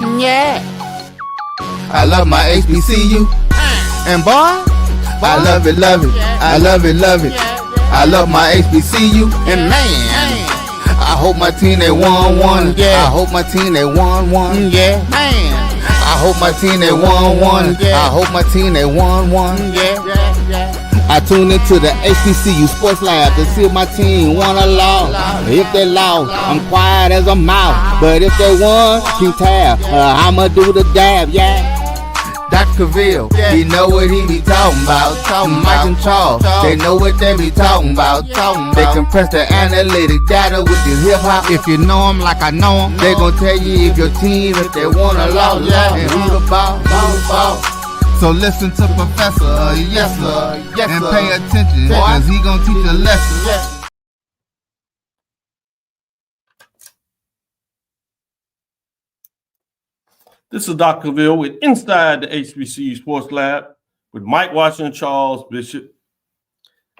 Yeah. I love my HBCU. And boy, I love it, love it. I love it, love it. I love my HBCU. And man, I hope my team they won. Yeah. I hope my team they won. Yeah. Man. I hope my team they won. I hope my team they won. Yeah. I tune into the HBCU Sports Lab to see if my team won or lost. If they lost, I'm quiet as a mouse. But if they won, keep tab. I'ma do the dab, yeah. Dr. Cavil, he know what he be talking about. Mike and Charles, they know what they be talking about. They compress the analytic data with the hip hop. If you know them like I know them, they gon' tell you if your team, if they won or lost, and who the ball. So listen to Professor, yes sir, and pay attention, cause he gon' teach a lesson. This is Dr. Cavil with Inside the HBCU Sports Lab with Mike Washington, Charles Bishop.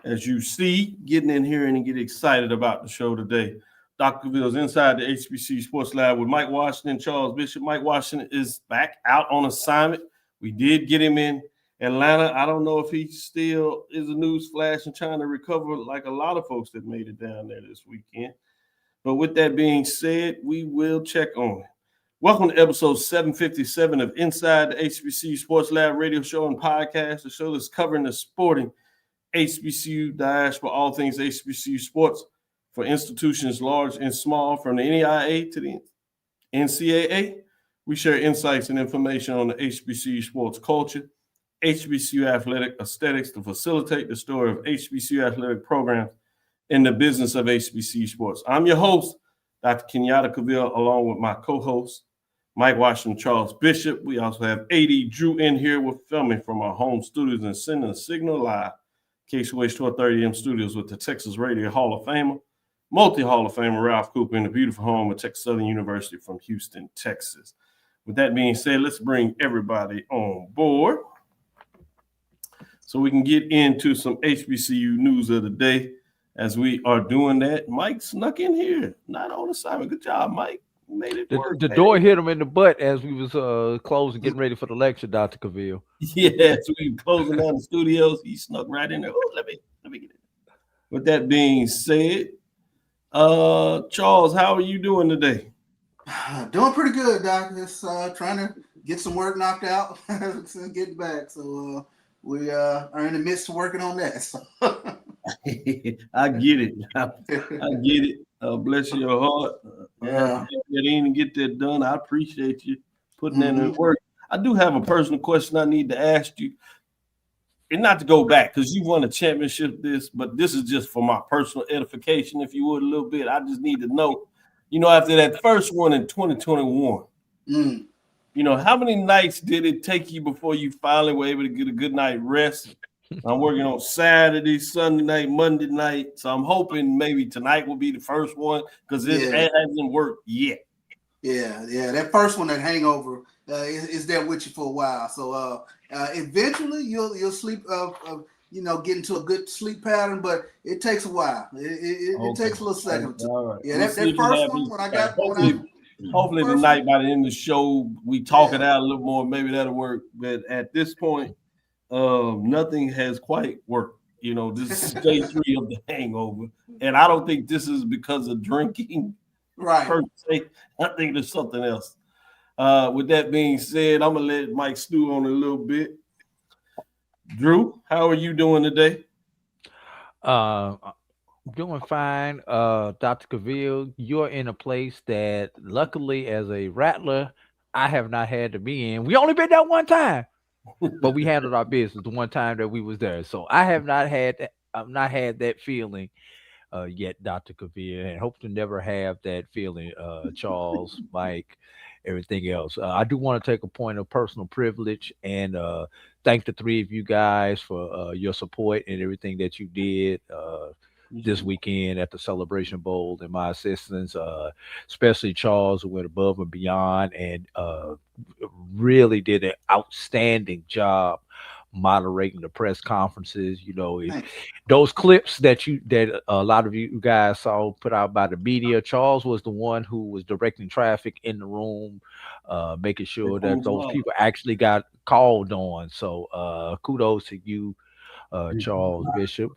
As you see, getting in here and get excited about the show today. Dr. Cavil's Inside the HBCU Sports Lab with Mike Washington, Charles Bishop. Mike Washington is back out on assignment. We did get him in Atlanta. I don't know if he still is a news flash and trying to recover like a lot of folks that made it down there this weekend. But with that being said, we will check on it. Welcome to episode 757 of Inside the HBCU Sports Lab radio show and podcast, the show that's covering the sporting HBCU diaspora, all things HBCU sports for institutions large and small, from the NEIA to the NCAA. We share insights and information on the HBCU sports culture, HBCU athletic aesthetics to facilitate the story of HBCU athletic programs in the business of HBCU sports. I'm your host, Dr. Kenyatta Cavil, along with my co-host, Mike Washington, Charles Bishop. We also have AD Drew in here. We're filming from our home studios and sending a signal live, KCOH 1230 AM studios with the Texas Radio Hall of Famer, multi-Hall of Famer Ralph Cooper in the beautiful home of Texas Southern University from Houston, Texas. With that being said, let's bring everybody on board so we can get into some HBCU news of the day. As we are doing that, Mike snuck in here, not on assignment. Good job, Mike. You made it work. The door hit him in the butt as we was closing, getting ready for the lecture, Dr. Cavil. Yeah, so we were closing down the studios. He snuck right in there. Oh, let me get it. With that being said, Charles, how are you doing today? Doing pretty good, Doc. Just trying to get some work knocked out and get back. So we are in the midst of working on that. So. I get it. I get it. Bless your heart. Yeah. Get in and get that done. I appreciate you putting in the work. I do have a personal question I need to ask you. And not to go back, because you won a championship but this is just for my personal edification, if you would, a little bit. I just need to know, after that first one in 2021, how many nights did it take you before you finally were able to get a good night rest? I'm working on Saturday, Sunday night, Monday night. So I'm hoping maybe tonight will be the first one, because it hasn't worked yet. Yeah. That first one, that hangover, is there with you for a while. So eventually you'll sleep, get into a good sleep pattern, but it takes a while. It takes a little second. Right. Yeah, that first one, when I got hopefully tonight by the end of the show, we talk it out a little more. Maybe that'll work. But at this point, nothing has quite worked. This is day 3 of the hangover, and I don't think this is because of drinking. Right. Per se. I think there's something else. With that being said, I'm gonna let Mike stew on it a little bit. Drew, how are you doing today? Doing fine. Dr. Cavil, you're in a place that luckily as a rattler, I have not had to be in. We only been there one time. But we handled our business the one time that we was there. So I have not had that feeling yet, Dr. Cavil, and hope to never have that feeling, Charles, Mike, everything else. I do want to take a point of personal privilege and thank the 3 of you guys for your support and everything that you did this weekend at the Celebration Bowl, and my assistants, especially Charles, who went above and beyond and really did an outstanding job moderating the press conferences. Thank you. Those clips that a lot of you guys saw put out by the media. Charles was the one who was directing traffic in the room, making sure that those people actually got called on. So kudos to you, Charles Bishop.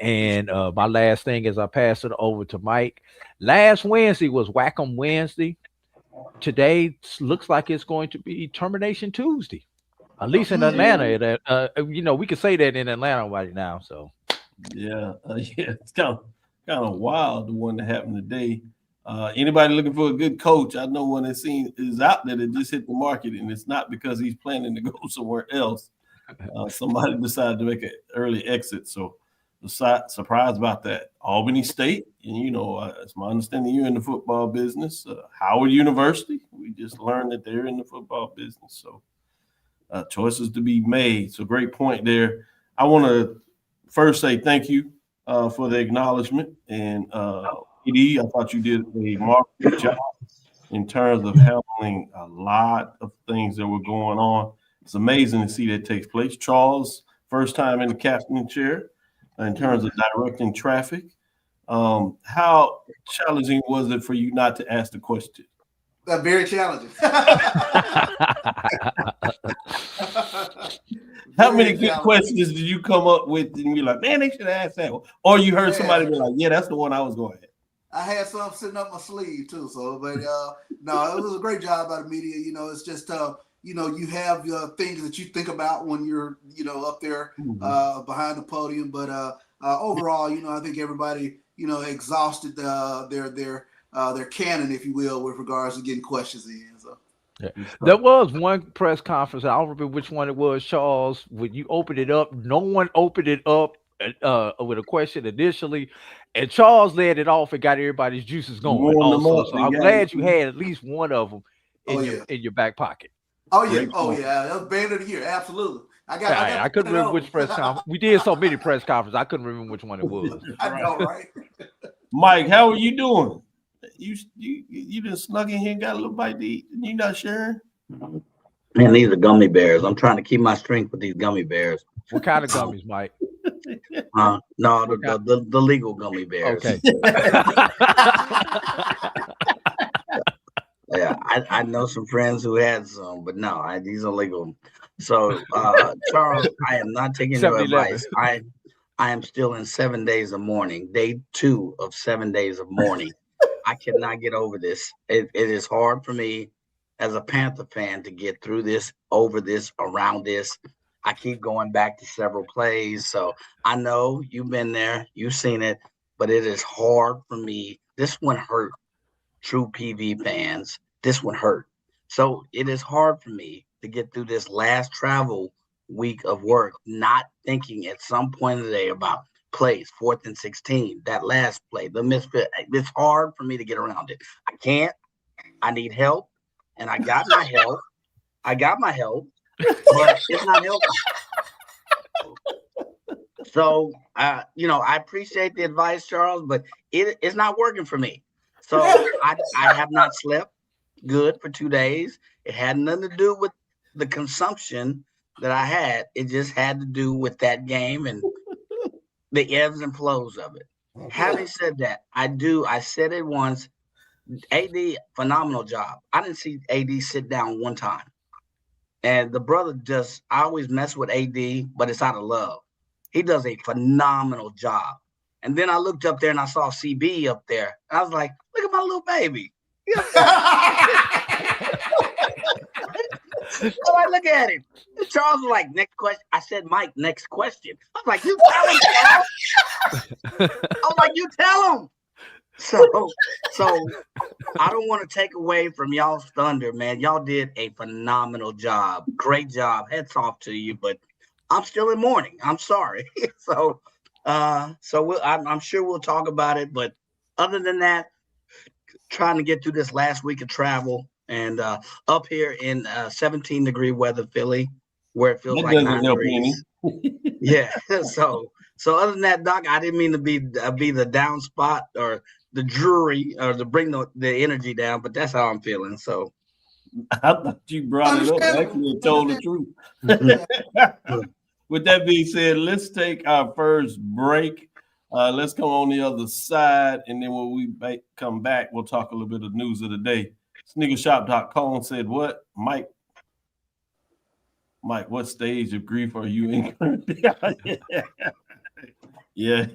And my last thing is I pass it over to Mike. Last Wednesday was Whack-'em Wednesday. Today looks like it's going to be Termination Tuesday. At least in Atlanta, we can say that in Atlanta right now. So, yeah, it's kind of wild the one that happened today. Anybody looking for a good coach? I know one that is out there that just hit the market, and it's not because he's planning to go somewhere else. Somebody decided to make an early exit, so surprised about that. Albany State, and it's my understanding you're in the football business. Howard University, we just learned that they're in the football business, so. Choices to be made. So great point there. I want to first say thank you for the acknowledgement. And ED, I thought you did a marvelous job in terms of handling a lot of things that were going on. It's amazing to see that takes place. Charles, first time in the captain chair in terms of directing traffic. How challenging was it for you not to ask the question? Very challenging. How many good questions did you come up with and you're like, man, they should ask that one? Or you heard somebody be like, yeah, that's the one I was going to ask. I had some sitting up my sleeve too. So, but no, it was a great job by the media. It's just you have things that you think about when you're up there behind the podium. But overall, I think everybody exhausted their cannon, if you will, with regards to getting questions in. So. Yeah. There was one press conference. I don't remember which one it was, Charles. When you opened it up, no one opened it up with a question initially, and Charles led it off and got everybody's juices going. Also, so I'm glad you had at least one of them in your back pocket. Oh yeah, that was band of the year, absolutely. I couldn't remember which press conference. We did so many press conferences. I couldn't remember which one it was. I know, right? Mike, how are you doing? You just snuck in here and got a little bite to eat, and you not sharing? Man, these are gummy bears. I'm trying to keep my strength with these gummy bears. What kind of gummies, Mike? No, the legal gummy bears. Okay. Yeah, I know some friends who had some, but no, these are legal. So, Charles, I am not taking your advice. I am still in 7 days of mourning, day 2 of 7 days of mourning. I cannot get over this. It is hard for me as a Panther fan to get through this, over this, around this. I keep going back to several plays. So I know you've been there, you've seen it, but it is hard for me. This one hurt true PV fans. This one hurt. So it is hard for me to get through this last travel week of work, not thinking at some point of the day about plays, 4th and 16, that last play, the misfit. It's hard for me to get around it. I can't. I need help, and I got my help. But it's not helping. So, I appreciate the advice, Charles, but it's not working for me. So I have not slept good for 2 days. It had nothing to do with the consumption that I had. It just had to do with that game and the ebbs and flows of it. Having said that, I said it once, AD, phenomenal job. I didn't see AD sit down one time. And the brother I always mess with AD, but it's out of love. He does a phenomenal job. And then I looked up there and I saw CB up there. I was like, look at my little baby. So I look at him. Charles was like, next question. I said, Mike, next question. I was like, you tell him, Charles. I was like, you tell him. So I don't want to take away from y'all's thunder, man. Y'all did a phenomenal job. Great job. Hats off to you, but I'm still in mourning. I'm sorry. I'm sure we'll talk about it. But other than that, trying to get through this last week of travel and up here in 17-degree weather, Philly, where it feels like 9 degrees. Yeah. So other than that, Doc, I didn't mean to be the down spot or the jury or to bring the energy down, but that's how I'm feeling. So I thought you brought it up. Actually, told the truth. with that being said, let's take our first break. Let's come on the other side, and then when we come back, we'll talk a little bit of news of the day. Sneakershop.com said what? Mike, what stage of grief are you in currently? Yeah,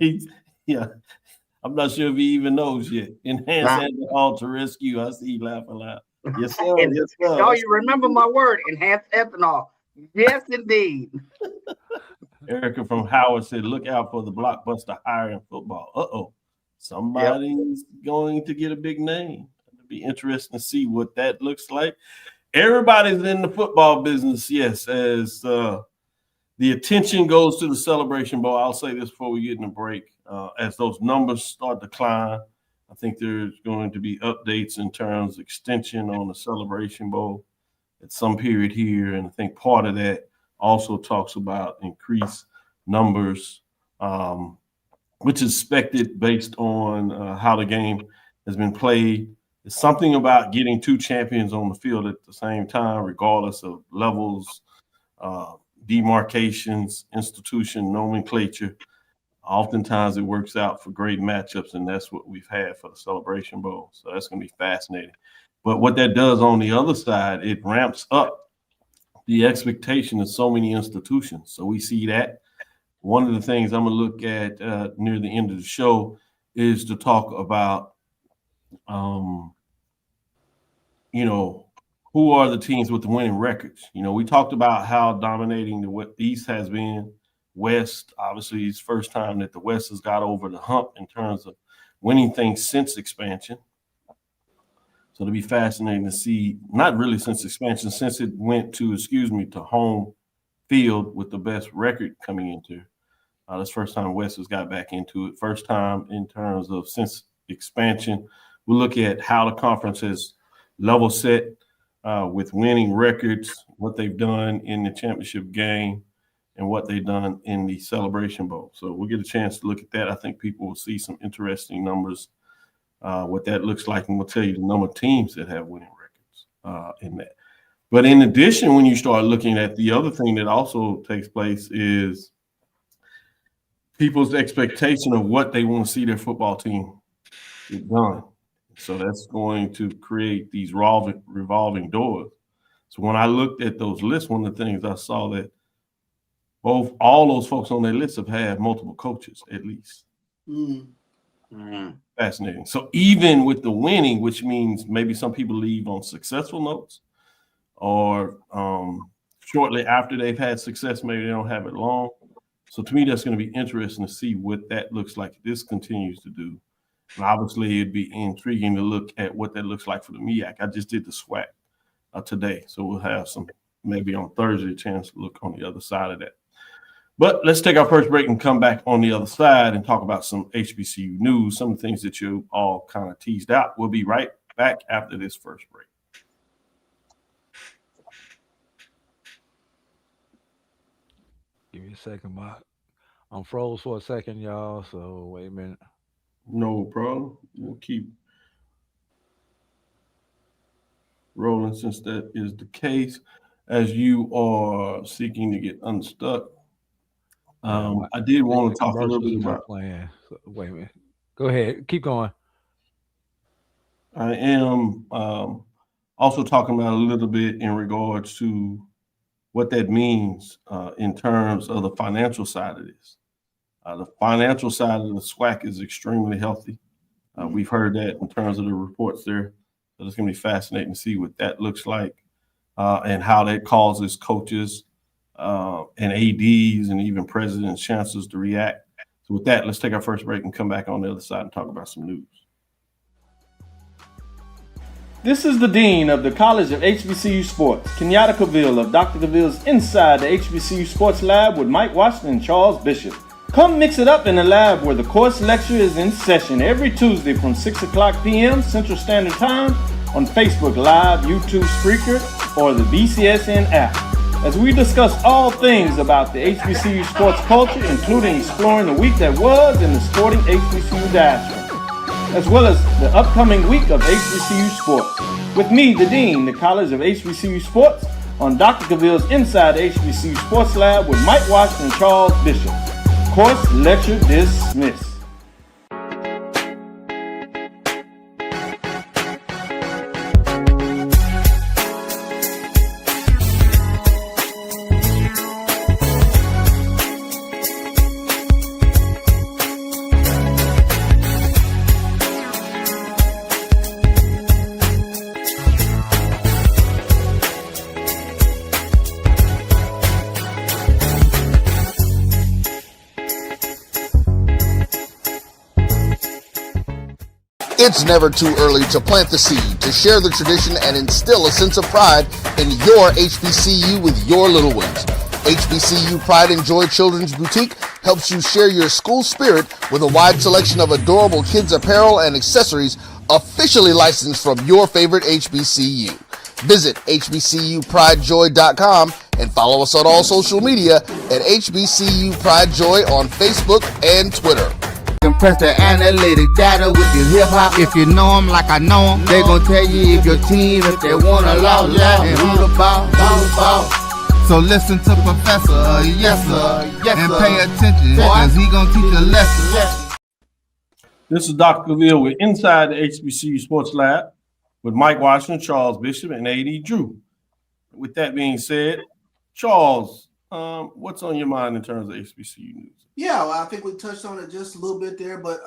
I'm not sure if he even knows yet. Enhance and all to rescue. I see you laughing loud. Yes, sir. Yes, sir. Oh, you remember my word, enhanced ethanol. Yes, indeed. Erica from Howard said, look out for the blockbuster hire in football. Uh-oh. Somebody's going to get a big name. It'll be interesting to see what that looks like. Everybody's in the football business, yes, as the attention goes to the Celebration Bowl. I'll say this before we get in the break. As those numbers start to climb, I think there's going to be updates in terms of extension on the Celebration Bowl at some period here. And I think part of that also talks about increased numbers, which is expected based on how the game has been played. It's something about getting two champions on the field at the same time, regardless of levels, demarcations, institution, nomenclature. Oftentimes it works out for great matchups, and that's what we've had for the Celebration Bowl. So that's going to be fascinating. But what that does on the other side, it ramps up the expectation of so many institutions. So we see that. One of the things I'm going to look at near the end of the show is to talk about, who are the teams with the winning records. We talked about how dominating the East has been. West, obviously, it's first time that the West has got over the hump in terms of winning things since expansion. So it'll be fascinating to see, not really since expansion, since it went to home field with the best record coming into. That's first time West has got back into it. First time in terms of since expansion. We'll look at how the conference has level set with winning records, what they've done in the championship game, and what they've done in the Celebration Bowl. So we'll get a chance to look at that. I think people will see some interesting numbers, what that looks like, and we'll tell you the number of teams that have winning records in that. But in addition, when you start looking at the other thing that also takes place is people's expectation of what they want to see their football team get done. So that's going to create these revolving doors. So when I looked at those lists, one of the things I saw that all those folks on their list have had multiple coaches at least. Fascinating. So even with the winning, which means maybe some people leave on successful notes, or shortly after they've had success, maybe they don't have it long. So to me, that's going to be interesting to see what that looks like. This continues to do. And obviously, it'd be intriguing to look at what that looks like for the MEAC. I just did the SWAC today, so we'll have some maybe on Thursday a chance to look on the other side of that. But let's take our first break and come back on the other side and talk about some HBCU news, some of the things that you all kind of teased out. We'll be right back after this first break. Give me a second, Mark. I'm froze for a second, y'all, so wait a minute. No problem. We'll keep rolling since that is the case. As you are seeking to get unstuck, I did want to talk a little bit about playing. So, wait a minute. Go ahead. Keep going. I am also talking about a little bit in regards to what that means in terms of the financial side of this. The financial side of the SWAC is extremely healthy. We've heard that in terms of the reports there. So it's going to be fascinating to see what that looks like and how that causes coaches and ADs and even presidents and chancellors to react. So with that, let's take our first break and come back on the other side and talk about some news. This is the Dean of the College of HBCU Sports, Kenyatta Cavil of Dr. Cavil's Inside the HBCU Sports Lab with Mike Washington and Charles Bishop. Come mix it up in the lab where the course lecture is in session every Tuesday from 6 o'clock p.m. Central Standard Time on Facebook Live, YouTube Spreaker, or the BCSN app, as we discuss all things about the HBCU sports culture, including exploring the week that was in the sporting HBCU diaspora, as well as the upcoming week of HBCU sports. With me, the Dean, the College of HBCU Sports, on Dr. Cavill's Inside the HBCU Sports Lab with Mike Washington and Charles Bishop. Course lecture dismissed. It's never too early to plant the seed, to share the tradition, and instill a sense of pride in your HBCU with your little ones. HBCU Pride and Joy Children's Boutique helps you share your school spirit with a wide selection of adorable kids apparel and accessories officially licensed from your favorite HBCU. Visit hbcupridejoy.com and follow us on all social media at HBCU Pride Joy on Facebook and Twitter. Compress the analytic data with your hip hop. If you know them like I know them, they gon' tell you if your team, if they want a law, and who the ball. So listen to Professor, yes sir, and pay attention, cause he gon' teach a lesson. This is Dr. Cavil with Inside the HBCU Sports Lab with Mike Washington, Charles Bishop, and A.D. Drew. With that being said, Charles, what's on your mind in terms of HBCU news? Yeah, well, I think we touched on it just a little bit there, but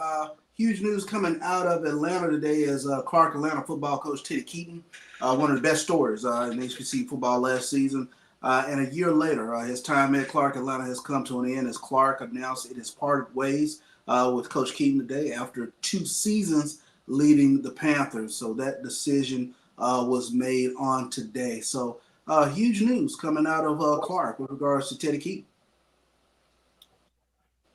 huge news coming out of Atlanta today is Clark Atlanta football coach Teddy Keaton, one of the best stories in HBCU football last season. And a year later, his time at Clark Atlanta has come to an end as Clark announced it has parted ways with Coach Keaton today after 2 seasons leading the Panthers. So that decision was made on today. So huge news coming out of Clark with regards to Teddy Keaton.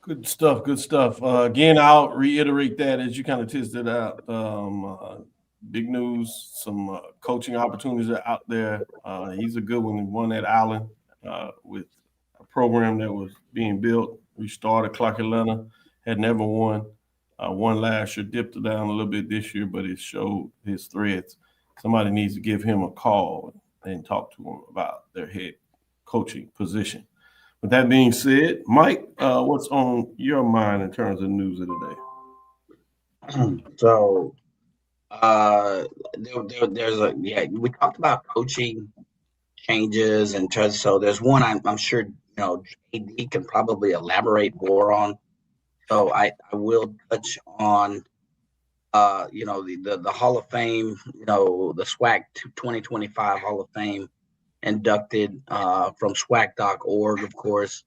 Good stuff. Good stuff. Again, I'll reiterate that as you kind of tested out. Big news. Some coaching opportunities are out there. He's a good one. He won at Allen with a program that was being built. We started Clark Atlanta, had never won. Won last year, dipped it down a little bit this year, but it showed his threads. Somebody needs to give him a call and talk to him about their head coaching position. With that being said, Mike, what's on your mind in terms of news of the day? So, we talked about coaching changes and so there's one I'm sure JD can probably elaborate more on. So I will touch on the Hall of Fame, the SWAC 2025 Hall of Fame inducted from SWAC.org, of course.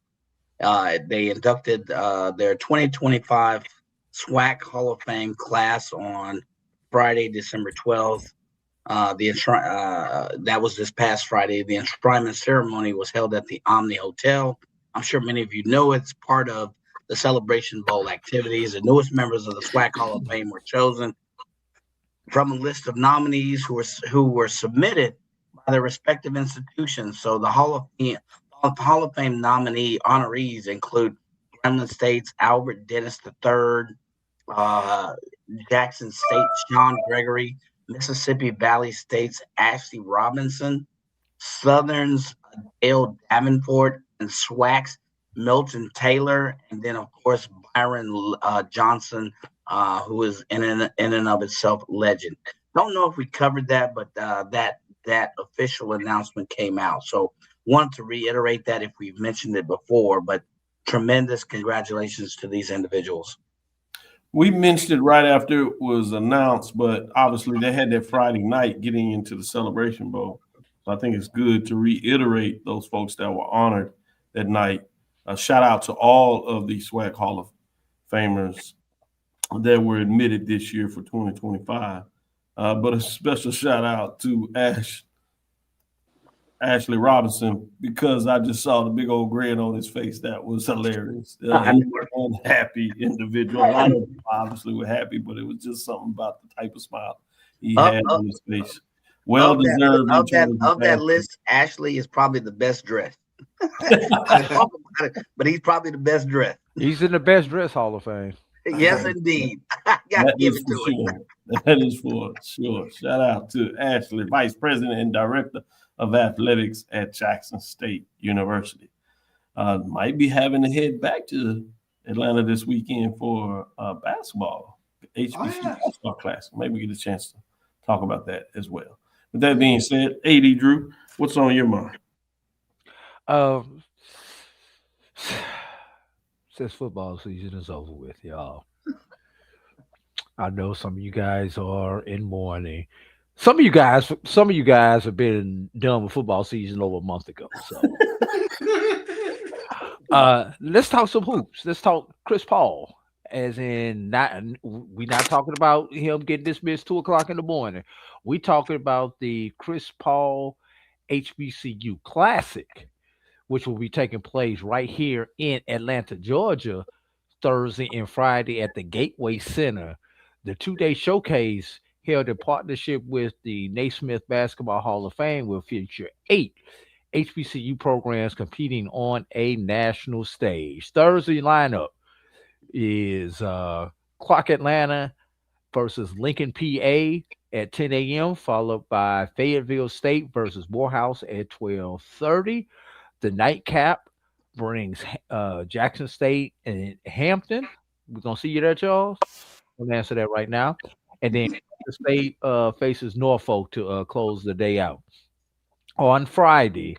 They inducted their 2025 SWAC Hall of Fame class on Friday, December 12th. That was this past Friday. The enshrinement ceremony was held at the Omni Hotel. I'm sure many of you know it's part of the Celebration Bowl activities. The newest members of the SWAC Hall of Fame were chosen from a list of nominees who were submitted by their respective institutions. So the Hall of Fame nominee honorees include Gremlin State's Albert Dennis III, Jackson State Sean Gregory, Mississippi Valley State's Ashley Robinson, Southern's Dale Davenport, and SWAC's Milton Taylor, and then of course Byron Johnson, who is in and of itself legend. Don't know if we covered that, but that official announcement came out. So wanted to reiterate that if we've mentioned it before, but tremendous congratulations to these individuals. We mentioned it right after it was announced, but obviously they had that Friday night getting into the Celebration Bowl. So I think it's good to reiterate those folks that were honored that night. A shout out to all of the SWAC Hall of Famers that were admitted this year for 2025. But a special shout out to Ashley Robinson, because I just saw the big old grin on his face. That was hilarious. He was an unhappy individual. A lot of people obviously were happy, but it was just something about the type of smile he had on his face. Well deserved. Of that list, Ashley is probably the best dressed. But he's probably the best dressed. He's in the best dress Hall of Fame. Yes, indeed. Gotta give it to him. That is for sure. Shout out to Ashley, Vice President and Director of Athletics at Jackson State University. Might be having to head back to Atlanta this weekend for basketball, HBCU Basketball Classic. Maybe we get a chance to talk about that as well. With that being said, AD Drew, what's on your mind? Since football season is over with, y'all, I know some of you guys are in mourning. Some of you guys have been done with football season over a month ago. So let's talk some hoops. Let's talk Chris Paul. As in, we're not talking about him getting dismissed 2 o'clock in the morning. We're talking about the Chris Paul HBCU Classic, which will be taking place right here in Atlanta, Georgia, Thursday and Friday at the Gateway Center. The 2-day showcase held in partnership with the Naismith Basketball Hall of Fame will feature 8 HBCU programs competing on a national stage. Thursday lineup is Clark Atlanta versus Lincoln, PA at 10 a.m., followed by Fayetteville State versus Morehouse at 12:30. The nightcap brings Jackson State and Hampton. We're going to see you there, Charles. I'm going to answer that right now. And then the state faces Norfolk to close the day out. On Friday,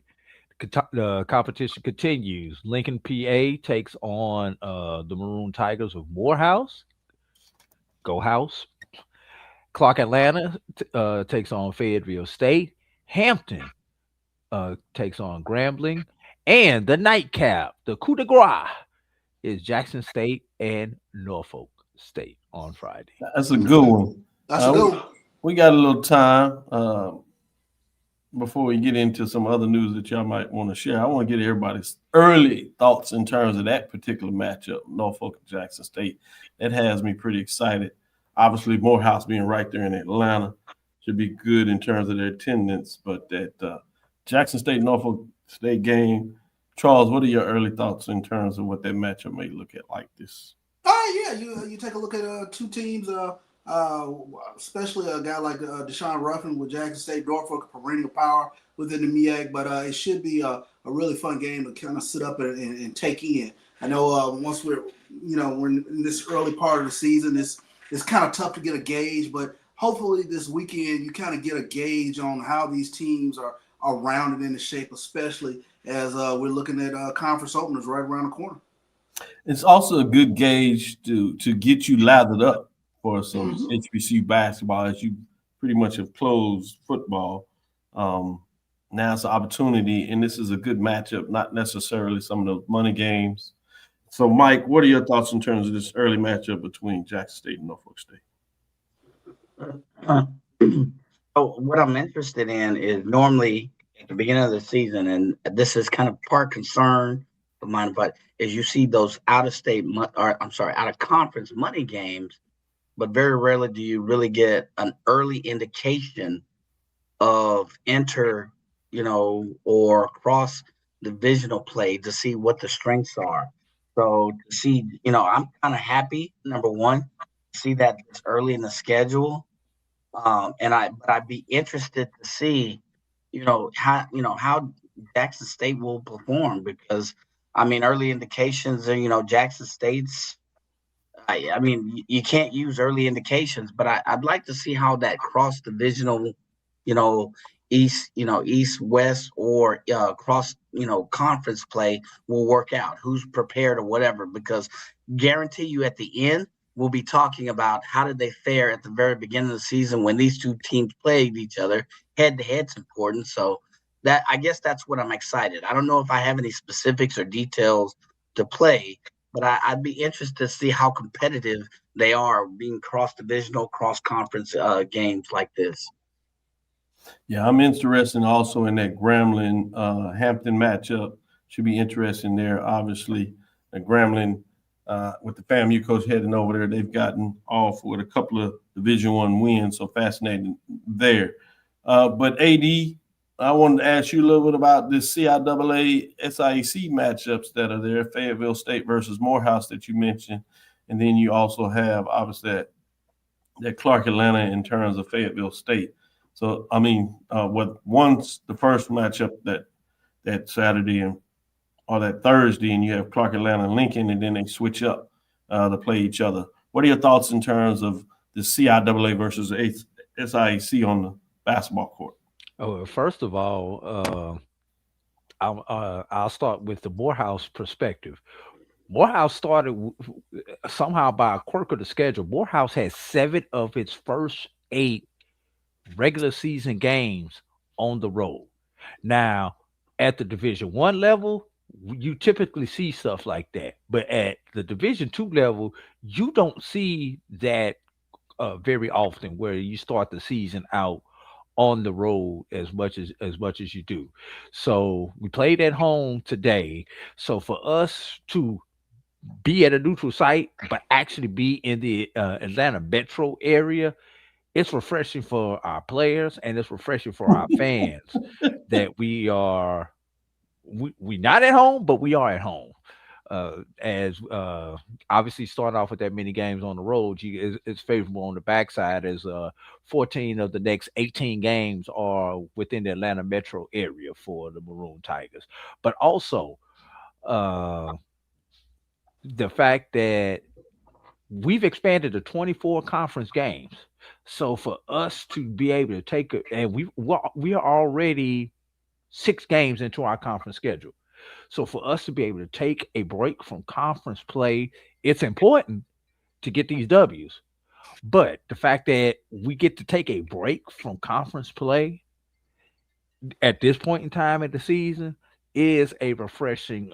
the competition continues. Lincoln, PA takes on the Maroon Tigers of Morehouse. Go House. Clark Atlanta takes on Fayetteville State. Hampton takes on Grambling. And the nightcap, the coup de grace, is Jackson State and Norfolk State on Friday. That's a good one. That's a good one. We got a little time before we get into some other news that y'all might want to share. I want to get everybody's early thoughts in terms of that particular matchup, Norfolk and Jackson State. That has me pretty excited. Obviously, Morehouse being right there in Atlanta should be good in terms of their attendance, but that Jackson State, Norfolk State game, Charles, what are your early thoughts in terms of what that matchup may look at like this? Yeah, you take a look at two teams, especially a guy like Deshaun Ruffin with Jackson State, Norfolk, perennial power within the MEAC, but it should be a really fun game to kind of sit up and take in. I know once we're in this early part of the season, it's kind of tough to get a gauge, but hopefully this weekend you kind of get a gauge on how these teams are rounded into shape, especially as we're looking at conference openers right around the corner. It's also a good gauge to get you lathered up for some HBCU basketball as you pretty much have closed football. Now it's an opportunity, and this is a good matchup, not necessarily some of those money games. So, Mike, what are your thoughts in terms of this early matchup between Jackson State and Norfolk State? So what I'm interested in is normally at the beginning of the season, and this is kind of part concern of mine, but is you see those out of conference money games, but very rarely do you really get an early indication of or cross divisional play to see what the strengths are. So to see, I'm kind of happy, number one, to see that it's early in the schedule. But I'd be interested to see, how Jackson State will perform, because early indications are, Jackson State's, you can't use early indications, but I'd like to see how that cross divisional, East, West, or cross, conference play will work out, who's prepared or whatever, because guarantee you at the end, we'll be talking about how did they fare at the very beginning of the season when these two teams played each other. Head-to-head's important. So I guess that's what I'm excited. I don't know if I have any specifics or details to play, but I'd be interested to see how competitive they are being cross-divisional, cross-conference games like this. Yeah, I'm interested also in that Grambling Hampton matchup. Should be interesting there. Obviously, Grambling with the FAMU coach heading over there, they've gotten off with a couple of Division I wins, so fascinating there. But AD, I wanted to ask you a little bit about this CIAA SIAC matchups that are there, Fayetteville State versus Morehouse that you mentioned. And then you also have, obviously, that that Clark Atlanta in terms of Fayetteville State. So I mean, once the first matchup that Saturday or that Thursday, and you have Clark Atlanta and Lincoln, and then they switch up to play each other. What are your thoughts in terms of the CIAA versus the SIAC on the basketball court? Oh, first of all, I'll start with the Morehouse perspective. Morehouse started somehow by a quirk of the schedule. Morehouse had 7 of its first 8 regular season games on the road. Now, at the Division I level, you typically see stuff like that, but at the Division II level, you don't see that very often, where you start the season out on the road as much as you do. So we played at home today. So for us to be at a neutral site, but actually be in the Atlanta metro area, it's refreshing for our players and it's refreshing for our fans that we not at home, but we are at home. As obviously starting off with that many games on the road, it's favorable on the backside, as 14 of the next 18 games are within the Atlanta metro area for the Maroon Tigers. But also the fact that we've expanded to 24 conference games. So for us to be able to take it, and we are already 6 games into our conference schedule. So for us to be able to take a break from conference play, it's important to get these W's. But the fact that we get to take a break from conference play at this point in time in the season is a refreshing.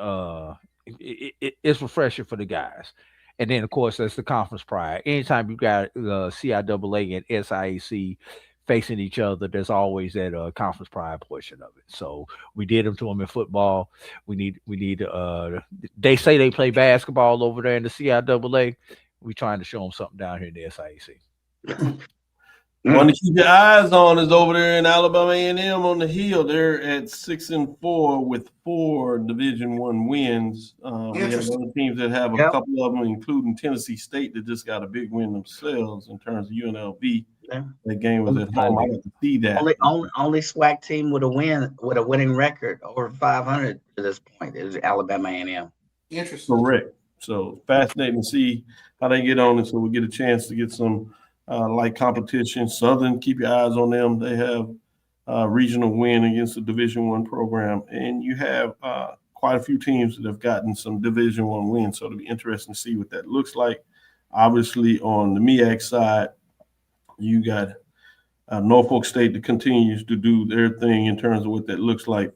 It's refreshing for the guys. And then, of course, that's the conference pride. Anytime you got CIAA and SIAC facing each other, there's always that conference pride portion of it. So we did them to them in football. We need. They say they play basketball over there in the CIAA. We're trying to show them something down here in the SIAC. One to keep your eyes on is over there in Alabama A&M on the hill. They're at 6-4 with 4 Division I wins. We have other teams that have a couple of them, including Tennessee State, that just got a big win themselves in terms of UNLV. Yeah. That game was at home. I got to see that. Only SWAC team with a winning record over 500 to this point is Alabama A&M. Interesting. Correct. So fascinating to see how they get on, and so we get a chance to get some light competition. Southern, keep your eyes on them. They have a regional win against the Division I program, and you have quite a few teams that have gotten some Division I wins. So it'll be interesting to see what that looks like. Obviously, on the MEAC side, you got Norfolk State that continues to do their thing in terms of what that looks like.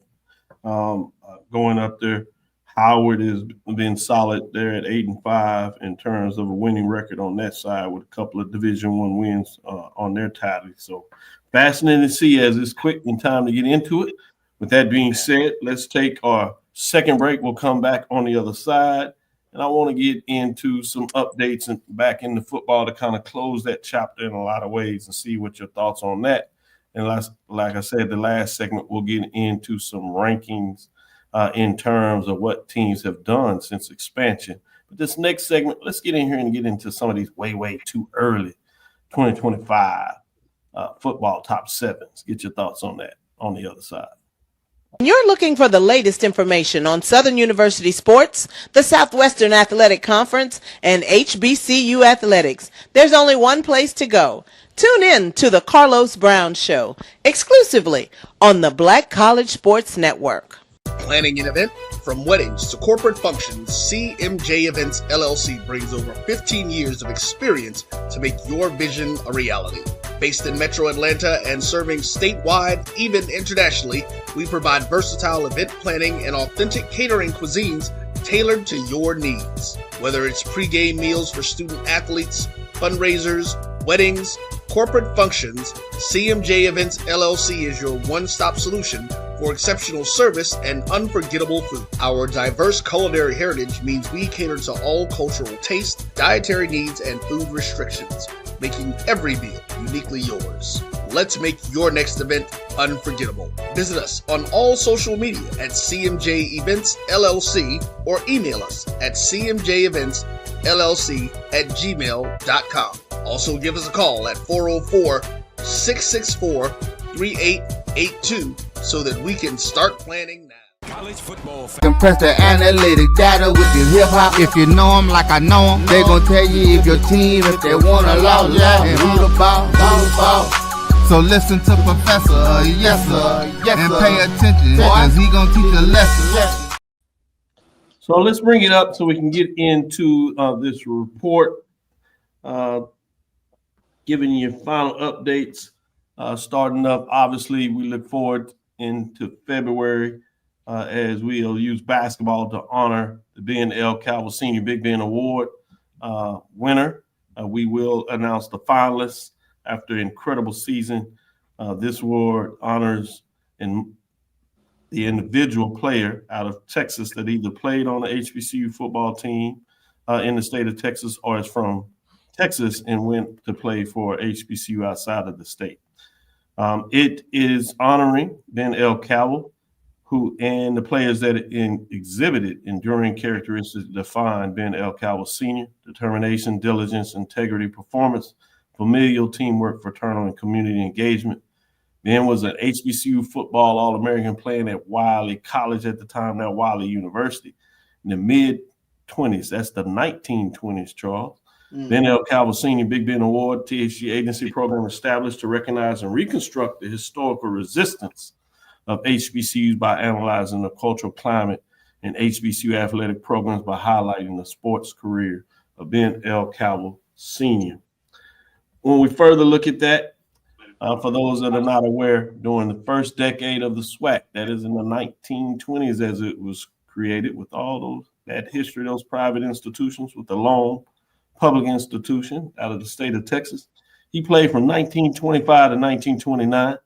Going up there, Howard has been solid there at 8-5 in terms of a winning record on that side, with a couple of Division I wins on their tally. So fascinating to see as it's quick and time to get into it. With that being said, let's take our second break. We'll come back on the other side. And I want to get into some updates and back into football to kind of close that chapter in a lot of ways and see what your thoughts on that. And like I said, the last segment, we'll get into some rankings in terms of what teams have done since expansion. But this next segment, let's get in here and get into some of these way too early 2025 football top 7s. Get your thoughts on that on the other side. You're looking for the latest information on Southern University sports, the Southwestern Athletic Conference, and HBCU athletics. There's only one place to go. Tune in to the Carlos Brown Show, exclusively on the Black College Sports Network. Planning an event? From weddings to corporate functions, CMJ Events LLC brings over 15 years of experience to make your vision a reality. Based in Metro Atlanta and serving statewide, even internationally, we provide versatile event planning and authentic catering cuisines tailored to your needs. Whether it's pre-game meals for student athletes, fundraisers, weddings, corporate functions, CMJ Events LLC is your one-stop solution for exceptional service and unforgettable food. Our diverse culinary heritage means we cater to all cultural tastes, dietary needs, and food restrictions, making every meal uniquely yours. Let's make your next event unforgettable. Visit us on all social media at CMJ Events LLC or email us at cmjeventsllc@gmail.com. Also, give us a call at 404-664-3882 so that we can start planning now. College football. Compress the analytic data with the hip hop. If you know them like I know them, they gon' tell you if your team, if they want a loss, and who the ball. So listen to Professor, yes sir, and pay attention, cause he gon' teach a lesson. So let's bring it up so we can get into this report, giving you final updates. Starting up, obviously, we look forward into February as we'll use basketball to honor the Ben L. Cavil Senior Big Ben Award winner. We will announce the finalists after an incredible season. This award honors the individual player out of Texas that either played on the HBCU football team in the state of Texas or is from Texas and went to play for HBCU outside of the state. It is honoring Ben L. Cavil, who and the players that exhibited enduring characteristics that define Ben L. Cavil Sr.: determination, diligence, integrity, performance, familial, teamwork, fraternal, and community engagement. Ben was an HBCU football All-American playing at Wiley College at the time, now Wiley University, in the mid-20s. That's the 1920s, Charles. Ben L. Cavil Senior Big Ben Award, THG agency program established to recognize and reconstruct the historical resistance of HBCUs by analyzing the cultural climate and HBCU athletic programs by highlighting the sports career of Ben L. Cavil Sr. When we further look at that, for those that are not aware, during the first decade of the SWAC, that is in the 1920s as it was created, with all that history, those private institutions, with the lone public institution out of the state of Texas. He played from 1925 to 1929.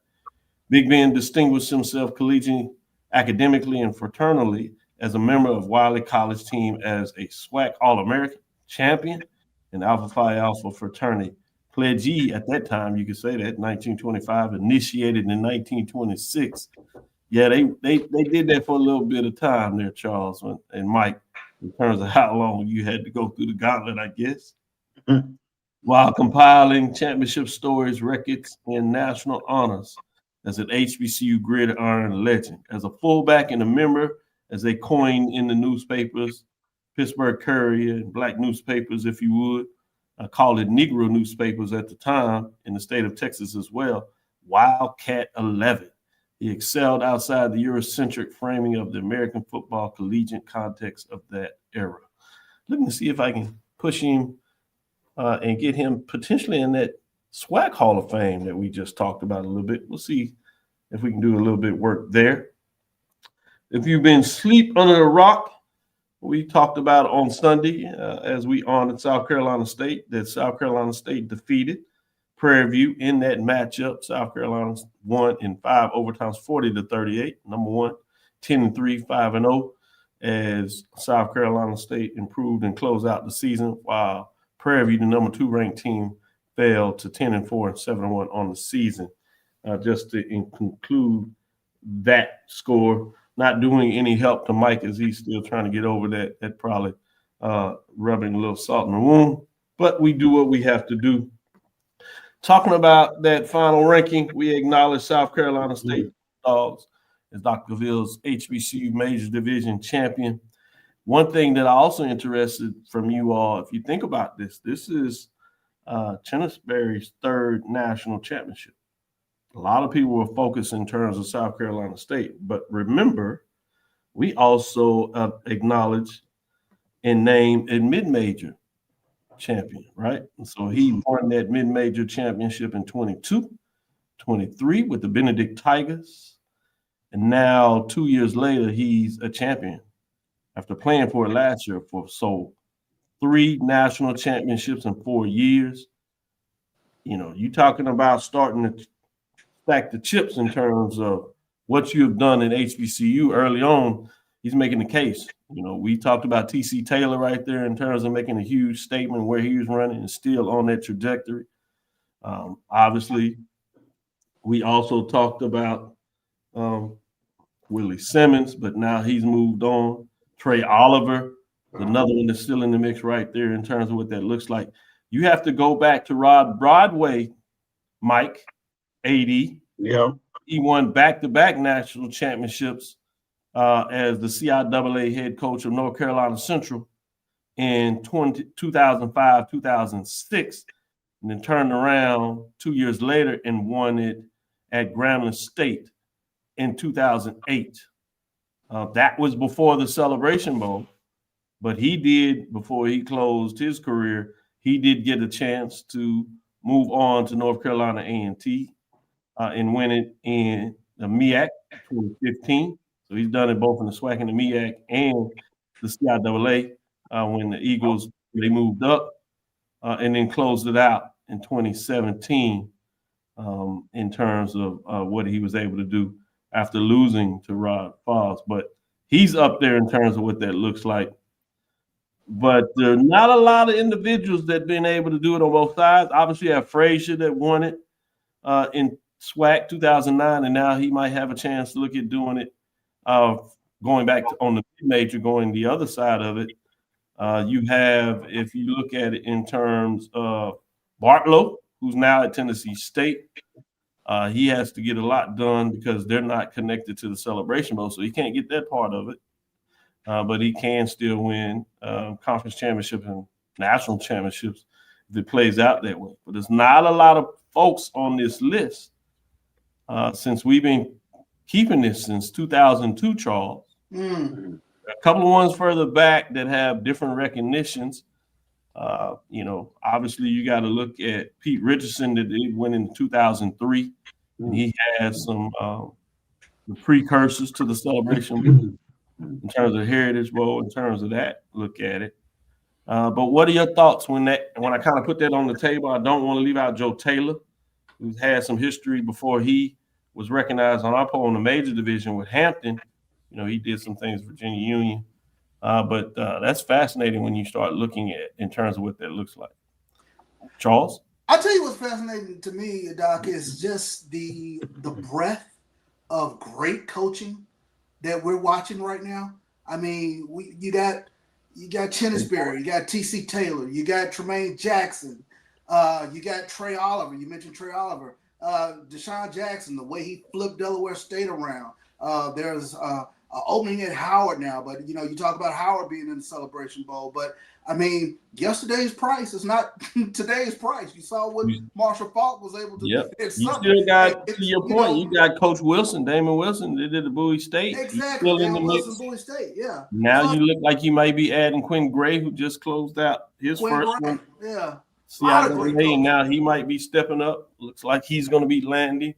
Big Ben distinguished himself collegiately, academically, and fraternally as a member of Wiley College team as a SWAC All-American, champion, and Alpha Phi Alpha fraternity pledgee at that time. You could say that 1925, initiated in 1926. Yeah, they did that for a little bit of time there, Charles and Mike, in terms of how long you had to go through the gauntlet, I guess, while compiling championship stories, records, and national honors as an HBCU gridiron legend, as a fullback and a member, as they coined in the newspapers, Pittsburgh Courier and black newspapers, if you would. I called it Negro newspapers at the time in the state of Texas as well, Wildcat 11. He excelled outside the Eurocentric framing of the American football collegiate context of that era. Looking to see if I can push him and get him potentially in that SWAC Hall of Fame that we just talked about a little bit. We'll see if we can do a little bit of work there. If you've been asleep under a rock, we talked about on Sunday as we honored South Carolina State, that South Carolina State defeated Prairie View in that matchup. South Carolina won in 5 overtimes, 40-38. Number one, 10-3, 5-0, as South Carolina State improved and closed out the season, while Prairie View, the number 2 ranked team, fell to 10-4 and 7-1 on the season. Just to conclude that score, not doing any help to Mike as he's still trying to get over that probably rubbing a little salt in the wound. But we do what we have to do. Talking about that final ranking, we acknowledge South Carolina State Dogs as Dr. Cavill's HBCU Major Division champion. One thing that I also interested from you all, if you think about this is Chennisberry's 3rd national championship. A lot of people were focused in terms of South Carolina State, but remember, we also acknowledge and name a mid-major champion, right? And so he won that mid-major championship in 22, 23 with the Benedict Tigers, and now 2 years later, he's a champion after playing for it last year. So 3 national championships in 4 years. You know, you talking about starting to stack the chips in terms of what you have done in HBCU early on. He's making the case. You know, we talked about TC Taylor right there in terms of making a huge statement where he was running and still on that trajectory. Obviously, we also talked about Willie Simmons, but now he's moved on. Trey Oliver, another one that's still in the mix right there in terms of what that looks like. You have to go back to Rod Broadway, Mike, 80. Yeah. He won back-to-back national championships as the CIAA head coach of North Carolina Central in 2005, 2006, and then turned around 2 years later and won it at Grambling State in 2008. That was before the Celebration Bowl, but he did, before he closed his career, he did get a chance to move on to North Carolina A&T and win it in the MEAC 2015. So he's done it both in the SWAC and the MEAC and the CIAA when the Eagles, they moved up and then closed it out in 2017 in terms of what he was able to do after losing to Rod Falls. But he's up there in terms of what that looks like. But there are not a lot of individuals that have been able to do it on both sides. Obviously, you have Frazier that won it in SWAC 2009, and now he might have a chance to look at doing it going back on the major, going the other side of it. You have, if you look at it in terms of Bartlow, who's now at Tennessee State, he has to get a lot done because they're not connected to the Celebration Bowl, so he can't get that part of it. But he can still win conference championships and national championships if it plays out that way. But there's not a lot of folks on this list since we've been keeping this since 2002, Charles. A couple of ones further back that have different recognitions. Obviously you got to look at Pete Richardson that did win in 2003. And he has some precursors to the Celebration in terms of Heritage Bowl, in terms of that, look at it. But what are your thoughts when I kind of put that on the table? I don't want to leave out Joe Taylor, who's had some history before he was recognized on our poll in the major division with Hampton. He did some things Virginia Union. But that's fascinating when you start looking at in terms of what that looks like. Charles? I'll tell you what's fascinating to me, Doc, is just the breadth of great coaching that we're watching right now. I mean, you got Chinnisberry, you got T.C. Taylor, you got Tremaine Jackson, you got Trey Oliver. You mentioned Trey Oliver. Deshaun Jackson, the way he flipped Delaware State around. There's opening at Howard now, but you talk about Howard being in the Celebration Bowl, but I mean, yesterday's price is not today's price. You saw what Marshall Faulk was able to do. You still got, to your point, you got Coach Wilson, Damon Wilson, they did the Bowie State. Exactly, Damon Wilson, Bowie State, yeah. Now you look like you might be adding Quinn Gray, who just closed out his first one. Yeah. CIAA, and now he might be stepping up. Looks like he's going to be landing.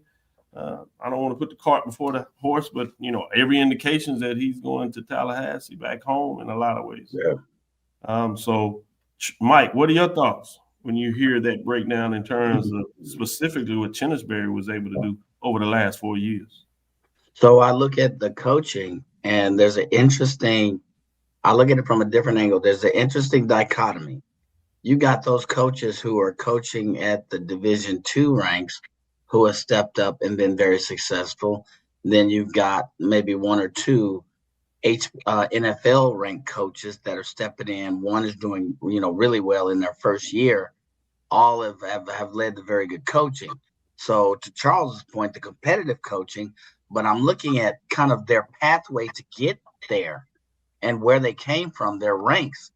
I don't want to put the cart before the horse, but every indication is that he's going to Tallahassee, back home in a lot of ways. Yeah. So, Mike, what are your thoughts when you hear that breakdown in terms of specifically what Chinnisberry was able to do over the last 4 years? So I look at the coaching, and there's an interesting. I look at it from a different angle. There's an interesting dichotomy. You got those coaches who are coaching at the Division II ranks, who have stepped up and been very successful. Then you've got maybe one or two NFL ranked coaches that are stepping in. One is doing, really well in their first year. All have led to very good coaching. So to Charles's point, the competitive coaching, but I'm looking at kind of their pathway to get there and where they came from, their ranks.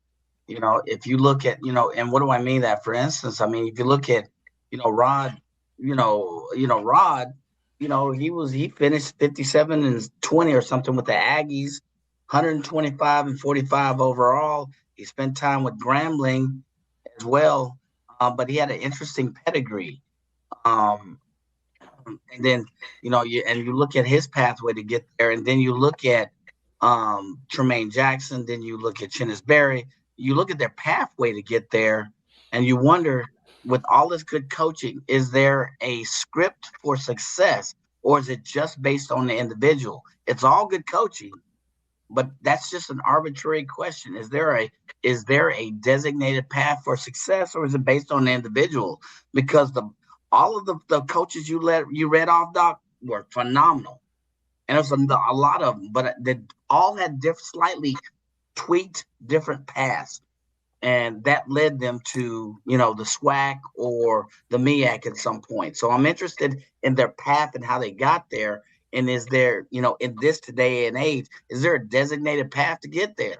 If you look at, and what do I mean that? For instance, I mean, if you look at, Rod, Rod, he finished 57-20 or something with the Aggies, 125-45 overall. He spent time with Grambling as well, but he had an interesting pedigree. And then, you look at his pathway to get there, and then you look at Tremaine Jackson, then you look at Chinnisberry, you look at their pathway to get there, and you wonder, with all this good coaching, is there a script for success, or is it just based on the individual? It's all good coaching, but that's just an arbitrary question. Is there a designated path for success, or is it based on the individual? Because all of the coaches you read off, Doc, were phenomenal, and there's a lot of them, but they all had slightly tweaked different paths. and that led them to, the SWAC or the MEAC at some point. So I'm interested in their path and how they got there. And is there, in this today and age, is there a designated path to get there?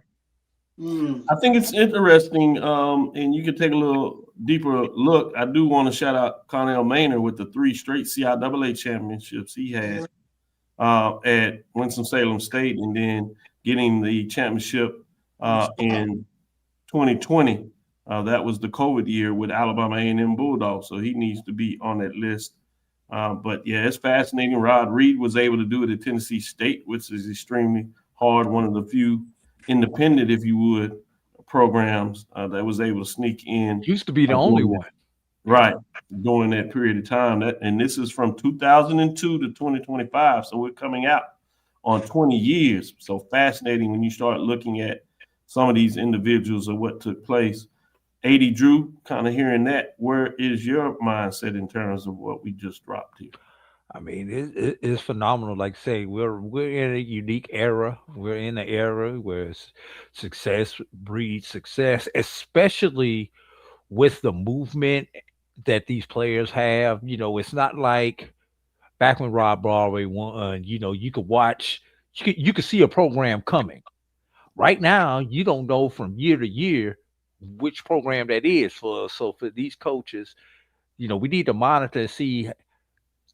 I think it's interesting, and you can take a little deeper look. I do want to shout out Connell Maynard with the 3 straight CIAA championships he had at Winston-Salem State, and then getting the championship in 2020. That was the COVID year with Alabama A&M Bulldogs, so he needs to be on that list. But yeah, it's fascinating. Rod Reed was able to do it at Tennessee State, which is extremely hard. One of the few independent, if you would, programs that was able to sneak in. Used to be the only one. Right, during that period of time. And this is from 2002 to 2025, so we're coming out on 20 years. So fascinating when you start looking at some of these individuals of what took place. 80 Drew, kind of hearing that, where is your mindset in terms of what we just dropped here? I mean, it's phenomenal. Like I say, we're in a unique era. We're in an era where success breeds success, especially with the movement that these players have. It's not like back when Rob Broadway won. You could watch, you could see a program coming. Right now, you don't know from year to year which program that is for. So for these coaches, we need to monitor and see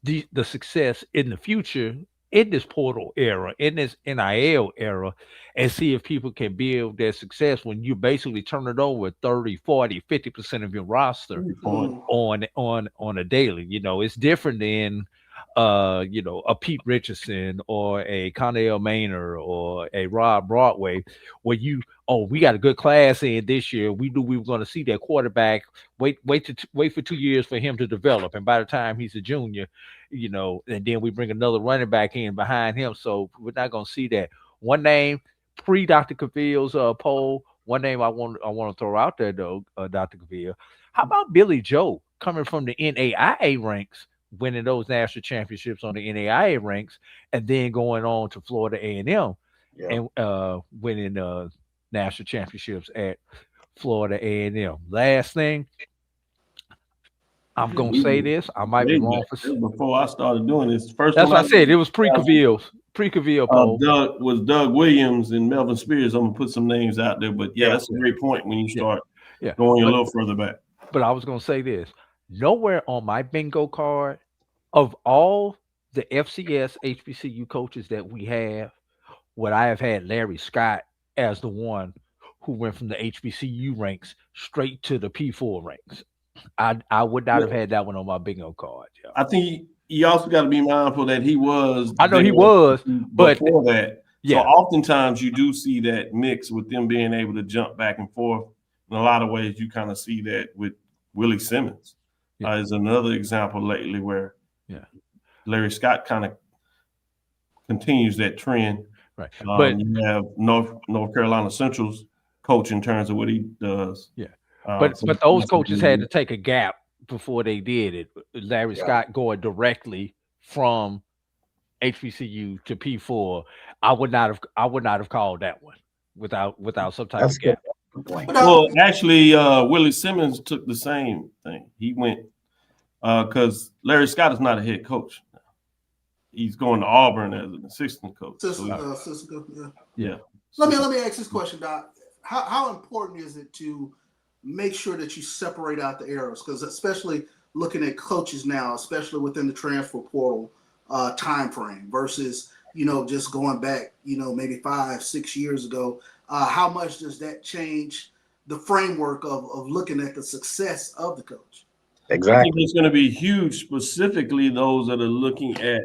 the success in the future in this portal era, in this NIL era, and see if people can build their success when you basically turn it over 30, 40, 50% of your roster on a daily. It's different than a Pete Richardson or a Connell Maynard or a Rob Broadway, where we got a good class in this year. We knew we were going to see that quarterback. Wait for 2 years for him to develop, and by the time he's a junior, and then we bring another running back in behind him. So we're not going to see that. One name pre Dr. Cavil's poll. One name I want to throw out there though, Dr. Cavil. How about Billy Joe coming from the NAIA ranks, winning those national championships on the NAIA ranks, and then going on to Florida A&M and winning national championships at Florida A&M. Last thing, I'm gonna say this. I might be wrong before I started doing this. First, that's what I said. It was pre-Cavil poll. Doug Williams and Melvin Spears. I'm gonna put some names out there, but that's a great point when you start going a little further back. But I was gonna say this. Nowhere on my bingo card of all the FCS HBCU coaches that we have, would I have had Larry Scott as the one who went from the HBCU ranks straight to the P4 ranks. I would not have had that one on my bingo card. Yeah. I think you also got to be mindful that he was. I know he was, but before that. So oftentimes you do see that mix with them being able to jump back and forth. In a lot of ways, you kind of see that with Willie Simmons. Is another example lately where Larry Scott kind of continues that trend. Right. But you have North Carolina Central's coach in terms of what he does. Yeah. But those coaches had to take a gap before they did it. Larry Scott going directly from HBCU to P4. I would not have called that one without some type of gap. Well, actually, Willie Simmons took the same thing. He went because Larry Scott is not a head coach now. He's going to Auburn as an assistant coach. Yeah. Let me ask this question, Doc. How important is it to make sure that you separate out the errors? Because especially looking at coaches now, especially within the transfer portal time frame versus just going back maybe 5-6 years ago, how much does that change the framework of looking at the success of the coach? Exactly. I think it's going to be huge, specifically those that are looking at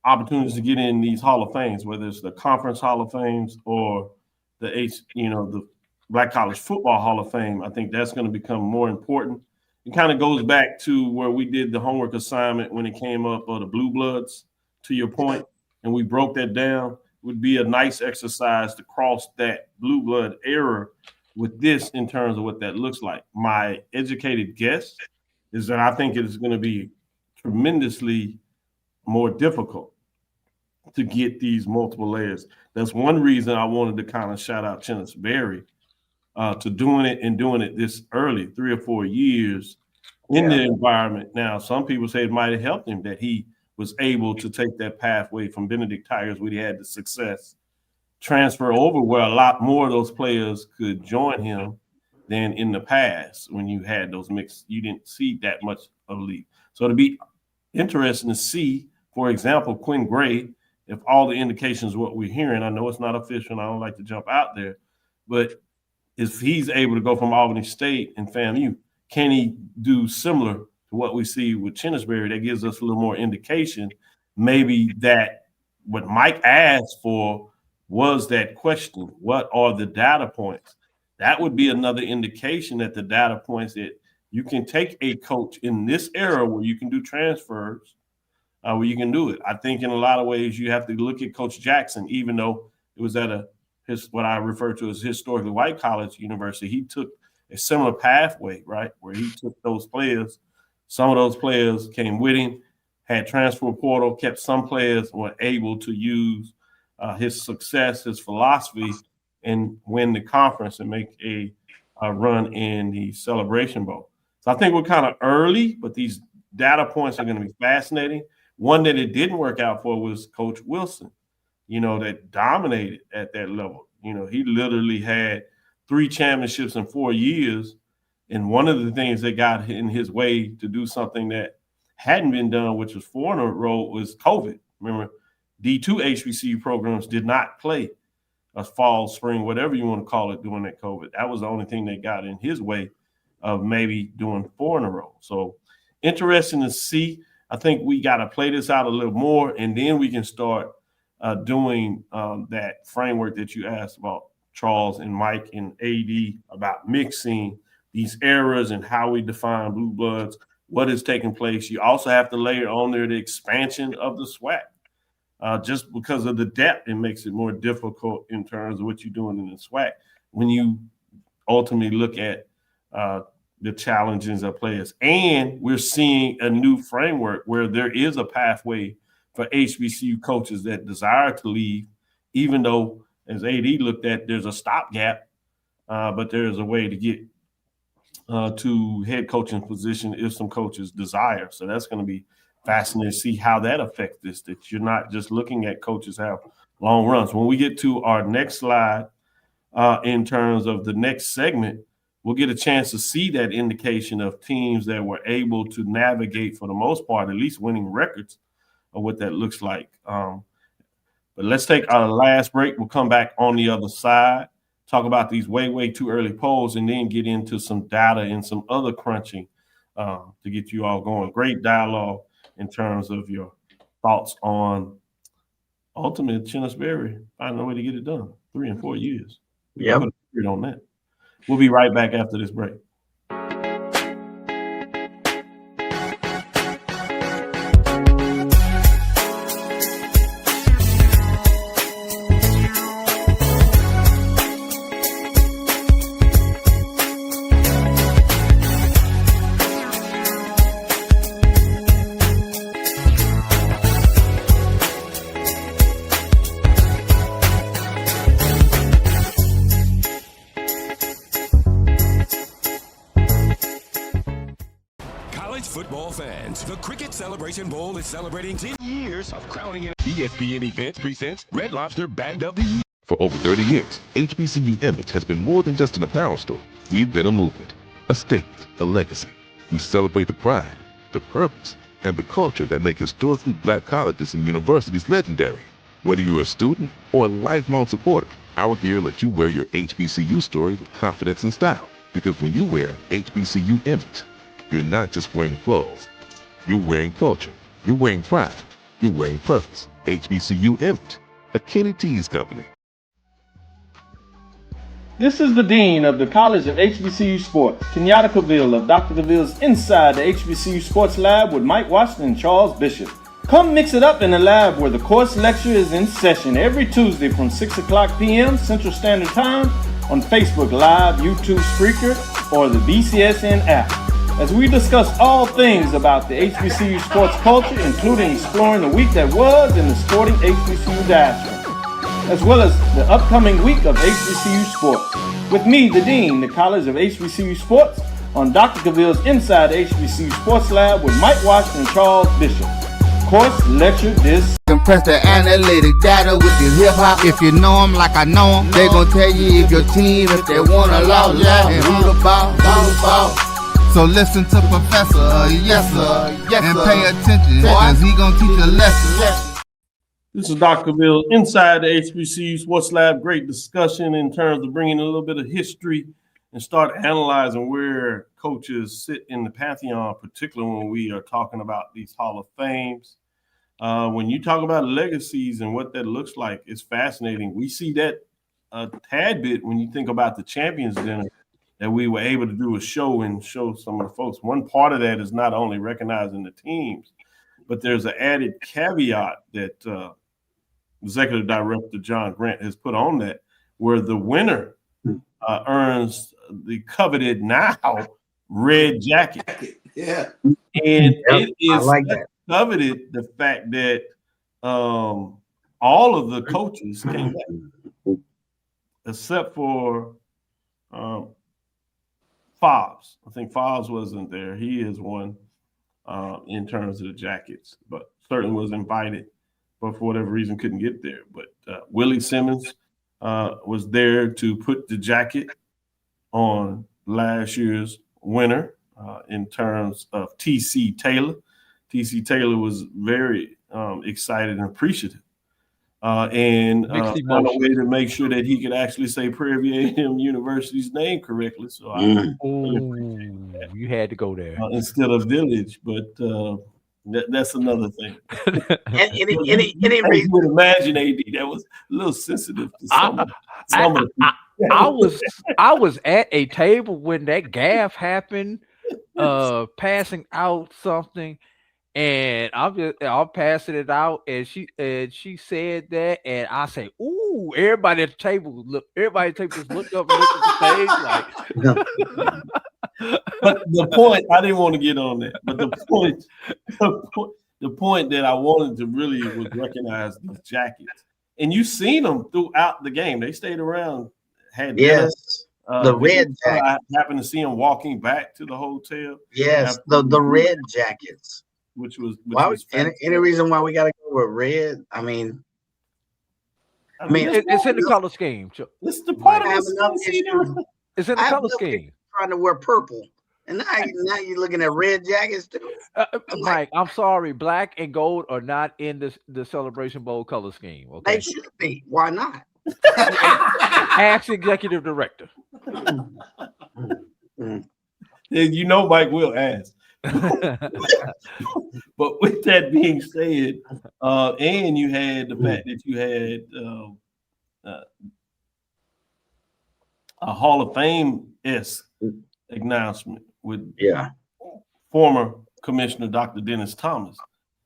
opportunities to get in these Hall of Fames, whether it's the Conference Hall of Fames or the Black College Football Hall of Fame. I think that's going to become more important. It kind of goes back to where we did the homework assignment when it came up of the Blue Bloods, to your point, and we broke that down. It would be a nice exercise to cross that Blue Blood era with this in terms of what that looks like. My educated guess is that I think it is going to be tremendously more difficult to get these multiple layers. That's one reason I wanted to kind of shout out Chennis Berry to doing it this early, 3 or 4 years in the environment. Now, some people say it might have helped him that he was able to take that pathway from Benedict Tigers where he had the success, transfer over where a lot more of those players could join him than in the past when you had those mixed. You didn't see that much of a leap. So it'd be interesting to see, for example, Quinn Gray, if all the indications what we're hearing, I know it's not official and I don't like to jump out there, but if he's able to go from Albany State and FAMU, can he do similar to what we see with Chinnisberry? That gives us a little more indication. Maybe that what Mike asked for was that question, what are the data points? That would be another indication that the data points that you can take a coach in this era where you can do transfers, where you can do it. I think in a lot of ways you have to look at Coach Jackson, even though it was at what I refer to as historically white college university. He took a similar pathway, right, where he took those players. Some of those players came with him, had transfer portal, kept some players, were able to use his success, his philosophy, and win the conference and make a run in the Celebration Bowl. So I think we're kind of early, but these data points are going to be fascinating. One that it didn't work out for was Coach Wilson, that dominated at that level. He literally had 3 championships in 4 years. And one of the things that got in his way to do something that hadn't been done, which was 4 in a row, was COVID. Remember, D2 HBCU programs did not play a fall, spring, whatever you want to call it, during that COVID. That was the only thing that got in his way of maybe doing 4 in a row. So interesting to see. I think we got to play this out a little more, and then we can start doing that framework that you asked about, Charles and Mike and AD, about mixing these eras and how we define blue bloods, what is taking place. You also have to layer on there the expansion of the SWAC. Just because of the depth, it makes it more difficult in terms of what you're doing in the SWAC when you ultimately look at the challenges of players. And we're seeing a new framework where there is a pathway for HBCU coaches that desire to leave, even though, as AD looked at, there's a stopgap, but there's a way to get to head coaching position if some coaches desire. So that's going to be fascinating to see how that affects this, that you're not just looking at coaches have long runs. When we get to our next slide, in terms of the next segment, we'll get a chance to see that indication of teams that were able to navigate, for the most part, at least winning records of what that looks like. But let's take our last break. We'll come back on the other side, talk about these way too early polls, and then get into some data and some other crunching to get you all going. Great dialogue in terms of your thoughts on ultimate Chinnisberry finding a way to get it done. 3 and 4 years. Yeah, on that. We'll be right back after this break. The Cricket Celebration Bowl is celebrating 10 years of crowning an ESPN Events presents Red Lobster Band of the Year. For over 30 years, HBCU Image has been more than just an apparel store. We've been a movement, a statement, a legacy. We celebrate the pride, the purpose, and the culture that make historically black colleges and universities legendary. Whether you're a student or a lifelong supporter, our gear lets you wear your HBCU story with confidence and style. Because when you wear HBCU Image, you're not just wearing clothes. You're wearing culture. You're wearing pride. You're wearing purpose. HBCU Image, a Kenny T's company. This is the Dean of the College of HBCU Sports, Kenyatta Cavil of Dr. Cavill's Inside the HBCU Sports Lab with Mike Washington and Charles Bishop. Come mix it up in the lab where the course lecture is in session every Tuesday from 6 o'clock p.m. Central Standard Time on Facebook Live, YouTube Spreaker, or the BCSN app, as we discuss all things about the HBCU sports culture, including exploring the week that was in the sporting HBCU diaspora, as well as the upcoming week of HBCU sports. With me, the Dean, the College of HBCU Sports, on Dr. Cavill's Inside the HBCU Sports Lab with Mike Washington and Charles Bishop. Course lecture this. Compress the analytic data with your hip hop. If you know them like I know them, they gon' tell you if your team, if they want to lose, and who the ball. So listen to Professor, yes sir, and pay attention, cause he gon' teach a lesson. This is Dr. Cavil inside the HBCU Sports Lab. Great discussion in terms of bringing a little bit of history and start analyzing where coaches sit in the pantheon, particularly when we are talking about these Hall of Fames. When you talk about legacies and what that looks like, it's fascinating. We see that a tad bit when you think about the Champions Dinner that we were able to do a show and show some of the folks. One part of that is not only recognizing the teams, but there's an added caveat that Executive Director John Grant has put on that, where the winner earns the coveted now red jacket. Yeah. And it is I like that. coveted the fact that all of the coaches came back, except for Fobbs. I think Fobbs wasn't there. He is one in terms of the jackets, but certainly was invited, but for whatever reason couldn't get there. But Willie Simmons was there to put the jacket on last year's winner in terms of T.C. Taylor. T.C. Taylor was very excited and appreciative. And found a way to make sure that he could actually say Prairie A&M University's name correctly. So you had to go there instead of Village, but that's another thing. Any reason? You would imagine, AD, that was a little sensitive to some of the people. I was at a table when that gaffe happened, passing out something. And I'm passing it out, and she said that, and I say, "Ooh!" Everybody at the table just looked up and looked at the stage like. But the point, I didn't want to get on that. But the point that I wanted to really was recognize these jackets, and you seen them throughout the game. They stayed around. The red jacket. I happened to see them walking back to the hotel. Yes, the red jackets. Which was any reason why we got to go with red? I mean, it's in the color scheme. It's the part of the It's in the color scheme. Trying to wear purple, and now you're looking at red jackets too. Mike, I'm sorry, black and gold are not in the Celebration Bowl color scheme. Okay, they should be. Why not? Ask Executive Director. And you know, Mike will ask. But with that being said, and you had the fact that you had a Hall of Fame-esque announcement with former Commissioner Dr. Dennis Thomas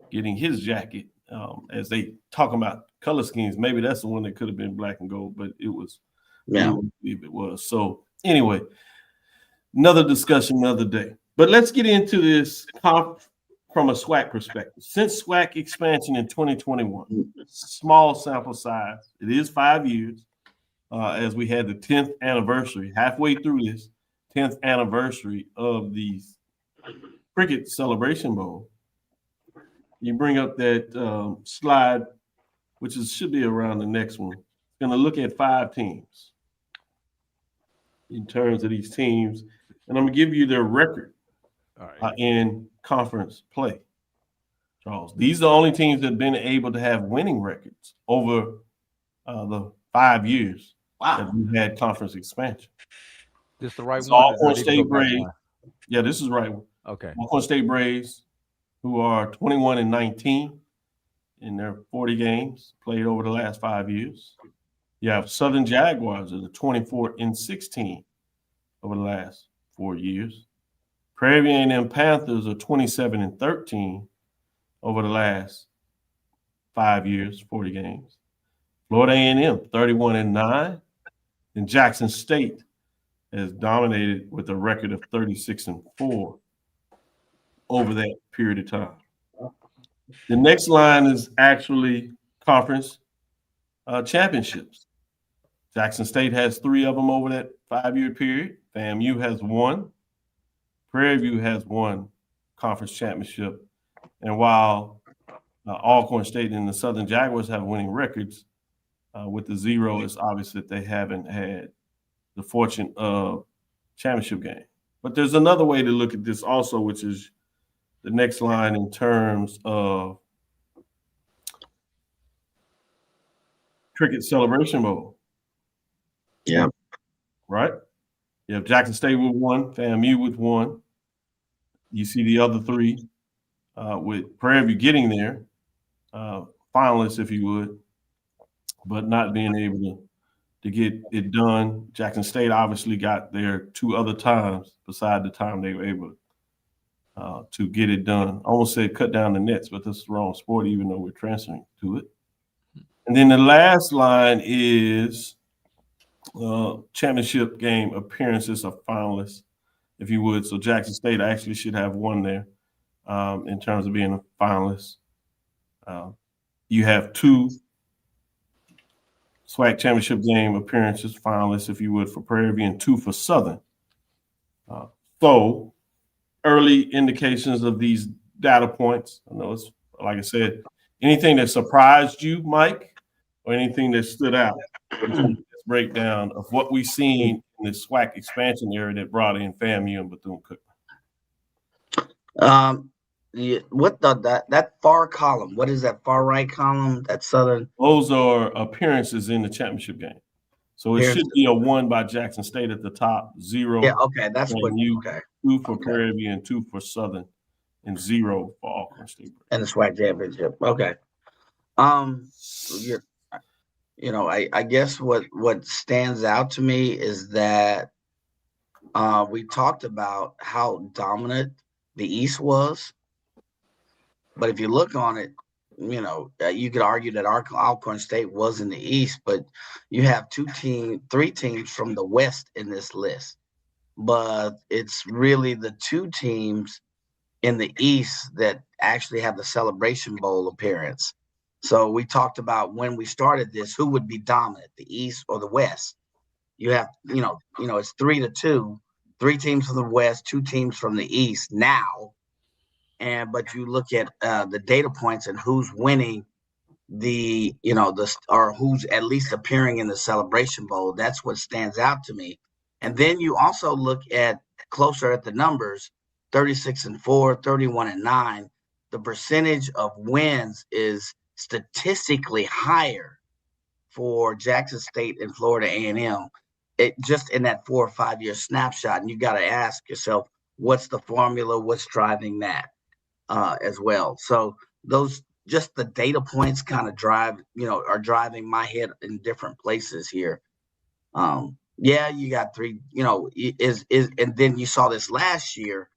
getting his jacket as they talk about color schemes. Maybe that's the one that could have been black and gold, but it was. Yeah, it was. So anyway, another discussion another day. But let's get into this from a SWAC perspective. Since SWAC expansion in 2021, small sample size, it is 5 years, as we had the 10th anniversary, halfway through this 10th anniversary of the Cricket Celebration Bowl. You bring up that slide, which should be around the next one. It's going to look at 5 teams in terms of these teams, and I'm going to give you their record. In conference play, Charles. These are the only teams that have been able to have winning records over the 5 years that we've had conference expansion. This is the right one? Alcorn State Braves. Yeah, this is the right one. Okay. Alcorn State Braves, who are 21-19 in their 40 games played over the last 5 years. You have Southern Jaguars that are 24-16 over the last 4 years. Prairie A&M Panthers are 27-13 over the last 5 years, 40 games. Florida A&M 31-9, and Jackson State has dominated with a record of 36-4 over that period of time. The next line is actually conference championships. Jackson State has 3 of them over that 5-year period, FAMU has won. Prairie View has won conference championship. And while Alcorn State and the Southern Jaguars have winning records, with the 0, it's obvious that they haven't had the fortune of championship game. But there's another way to look at this also, which is the next line in terms of Cricket Celebration Bowl. Yeah. Right? You have Jackson State with 1, FAMU with 1. You see the other 3 with Prairie View getting there, finalists, if you would, but not being able to get it done. Jackson State obviously got there 2 other times beside the time they were able to get it done. I almost said cut down the nets, but this is the wrong sport, even though we're transferring to it. And then the last line is championship game appearances of finalists, if you would. So Jackson State actually should have 1 there in terms of being a finalist. You have 2 SWAC championship game appearances, finalists, if you would, for Prairie View, and 2 for Southern. So early indications of these data points. I know it's, like I said, anything that surprised you, Mike, or anything that stood out? This breakdown of what we've seen in the SWAC expansion area that brought in FAMU and Bethune-Cookman. What that far column? What is that far right column? That Southern. Those are appearances in the championship game. So it should be a 1 by Jackson State at the top, 0. Yeah, okay, that's what. Okay. 2 for Prairie View and 2 for Southern, and 0 for Alcorn State. And the SWAC championship. Okay. I guess what stands out to me is that we talked about how dominant the East was. But if you look on it, you could argue that Alcorn State was in the East, but you have 3 teams from the West in this list. But it's really the 2 teams in the East that actually have the Celebration Bowl appearance. So we talked about when we started this, who would be dominant, the East or the West? You have, it's 3-2, 3 teams from the West, 2 teams from the East now. But you look at the data points and who's winning or who's at least appearing in the Celebration Bowl. That's what stands out to me. And then you also look at closer at the numbers, 36-4, 31-9. The percentage of wins is statistically higher for Jackson State and Florida A&M. It just in that 4 or 5 year snapshot, and you got to ask yourself, what's the formula? What's driving that? As well. So those, just the data points kind of are driving my head in different places here. You got 3, and then you saw this last year.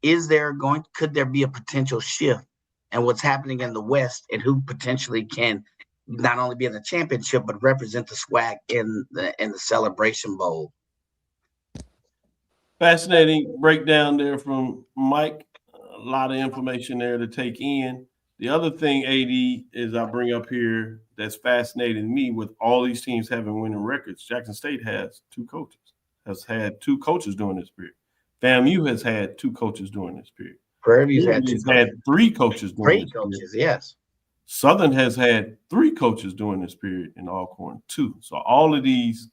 Could there be a potential shift and what's happening in the West and who potentially can not only be in the championship, but represent the SWAC in the Celebration Bowl? Fascinating breakdown there from Mike. A lot of information there to take in. The other thing, AD, is I bring up here that's fascinating me with all these teams having winning records. Jackson State has 2 coaches, has had 2 coaches during this period. FAMU has had 2 coaches during this period. Prairie View's had 3 coaches during this period. Yes. Southern has had 3 coaches during this period in Alcorn, 2. So all of these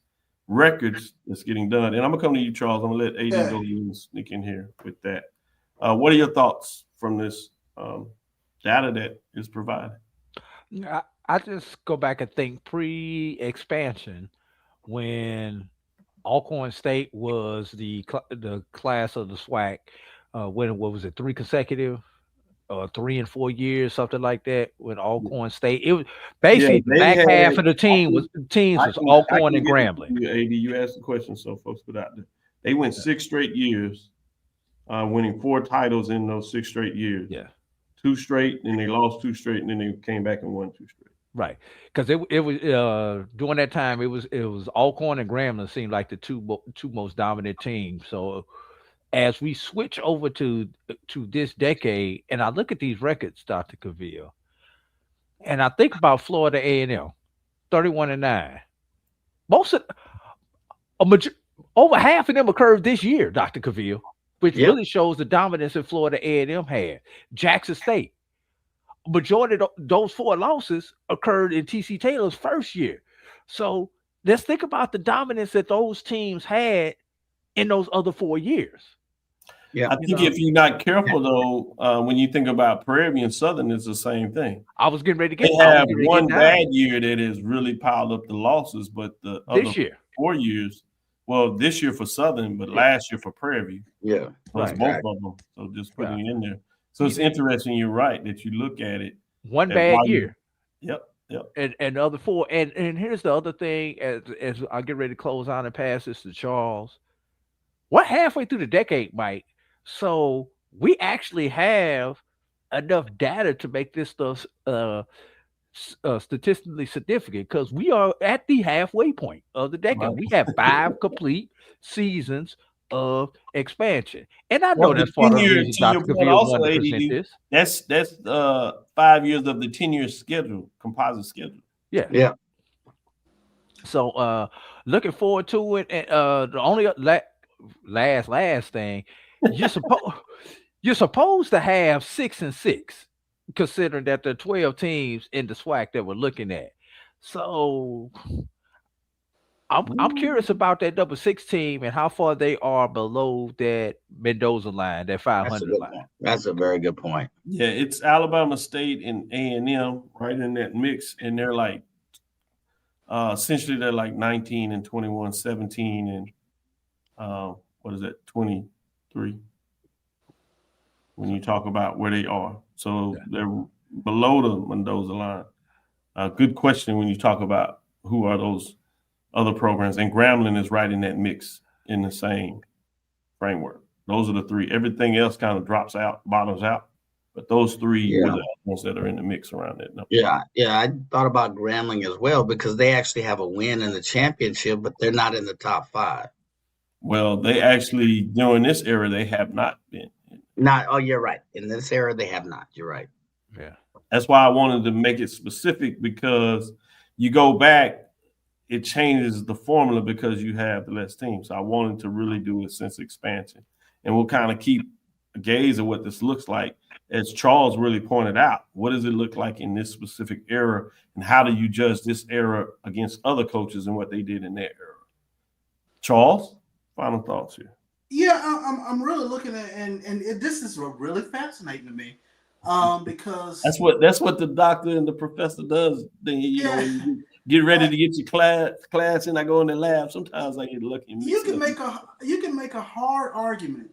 records that's getting done. And I'm going to come to you, Charles. I'm going to let AD go and sneak in here with that. What are your thoughts from this data that is provided? I just go back and think pre-expansion when Alcorn State was the class of the SWAC, when what was it, 3 consecutive, 3 and 4 years, something like that. When Alcorn State, it was basically the back half of the teams was Alcorn and Grambling. AD, you asked the question, so folks put out there. They went 6 straight years. Winning 4 titles in those 6 straight years. Yeah. 2 straight, and they lost 2 straight, and then they came back and won 2 straight. Right. Because it was during that time, it was Alcorn and Grambling seemed like the two most dominant teams. So as we switch over to this decade, and I look at these records, Dr. Cavil, and I think about Florida A&M, 31-9. Over half of them occurred this year, Dr. Cavil, which Yep. really shows the dominance that Florida A&M had. Jackson State, majority of those 4 losses occurred in TC Taylor's first year. So let's think about the dominance that those teams had in those other 4 years. Yeah, I think if you're not careful though, when you think about Prairie and Southern, it's the same thing. I was getting ready to get. They have one bad year that has really piled up the losses, but the this other year, 4 years, well, this year for Southern, but last year for Prairie. Yeah, so it's both of them. So just putting it in there. So it's interesting. You're right that you look at it. One bad year. Yep. And the other 4. And here's the other thing. As I get ready to close out and pass this to Charles, we're halfway through the decade, Mike. So we actually have enough data to make this stuff statistically significant because we are at the halfway point of the decade. Right. We have 5 complete seasons of expansion, and I know that's part of the reason Dr. Cavil wanted to present this. That's 5 years of the 10-year schedule, composite schedule. Yeah. So looking forward to it. And the only last thing, you're supposed to have 6 and 6, considering that there are 12 teams in the SWAC that we're looking at. So I'm curious about that number 6 team and how far they are below that Mendoza line, that 500 line. That's a very good point. Yeah, it's Alabama State and A&M right in that mix, and they're like essentially they're like 19 and 21, 17 and what is that, 23? When you talk about where they are, so they're below the Mendoza line. Good question when you talk about who are those other programs, and Grambling is right in that mix in the same framework. Those are the 3. Everything else kind of drops out, bottoms out, but those 3 are the ones that are in the mix around that number. Yeah. I thought about Grambling as well because they actually have a win in the championship, but they're not in the top 5. Well, they actually during this era they have not been. You're right. In this era, they have not. You're right. Yeah. That's why I wanted to make it specific because you go back, it changes the formula because you have less teams. So I wanted to really do it since expansion. And we'll kind of keep a gaze at what this looks like. As Charles really pointed out, what does it look like in this specific era? And how do you judge this era against other coaches and what they did in their era? Charles, final thoughts here. Yeah, I'm really looking at and this is really fascinating to me, because that's what the doctor and the professor does. Then you know, when you get ready to get your class, and I go in the lab. Sometimes I get lucky. You can make a hard argument.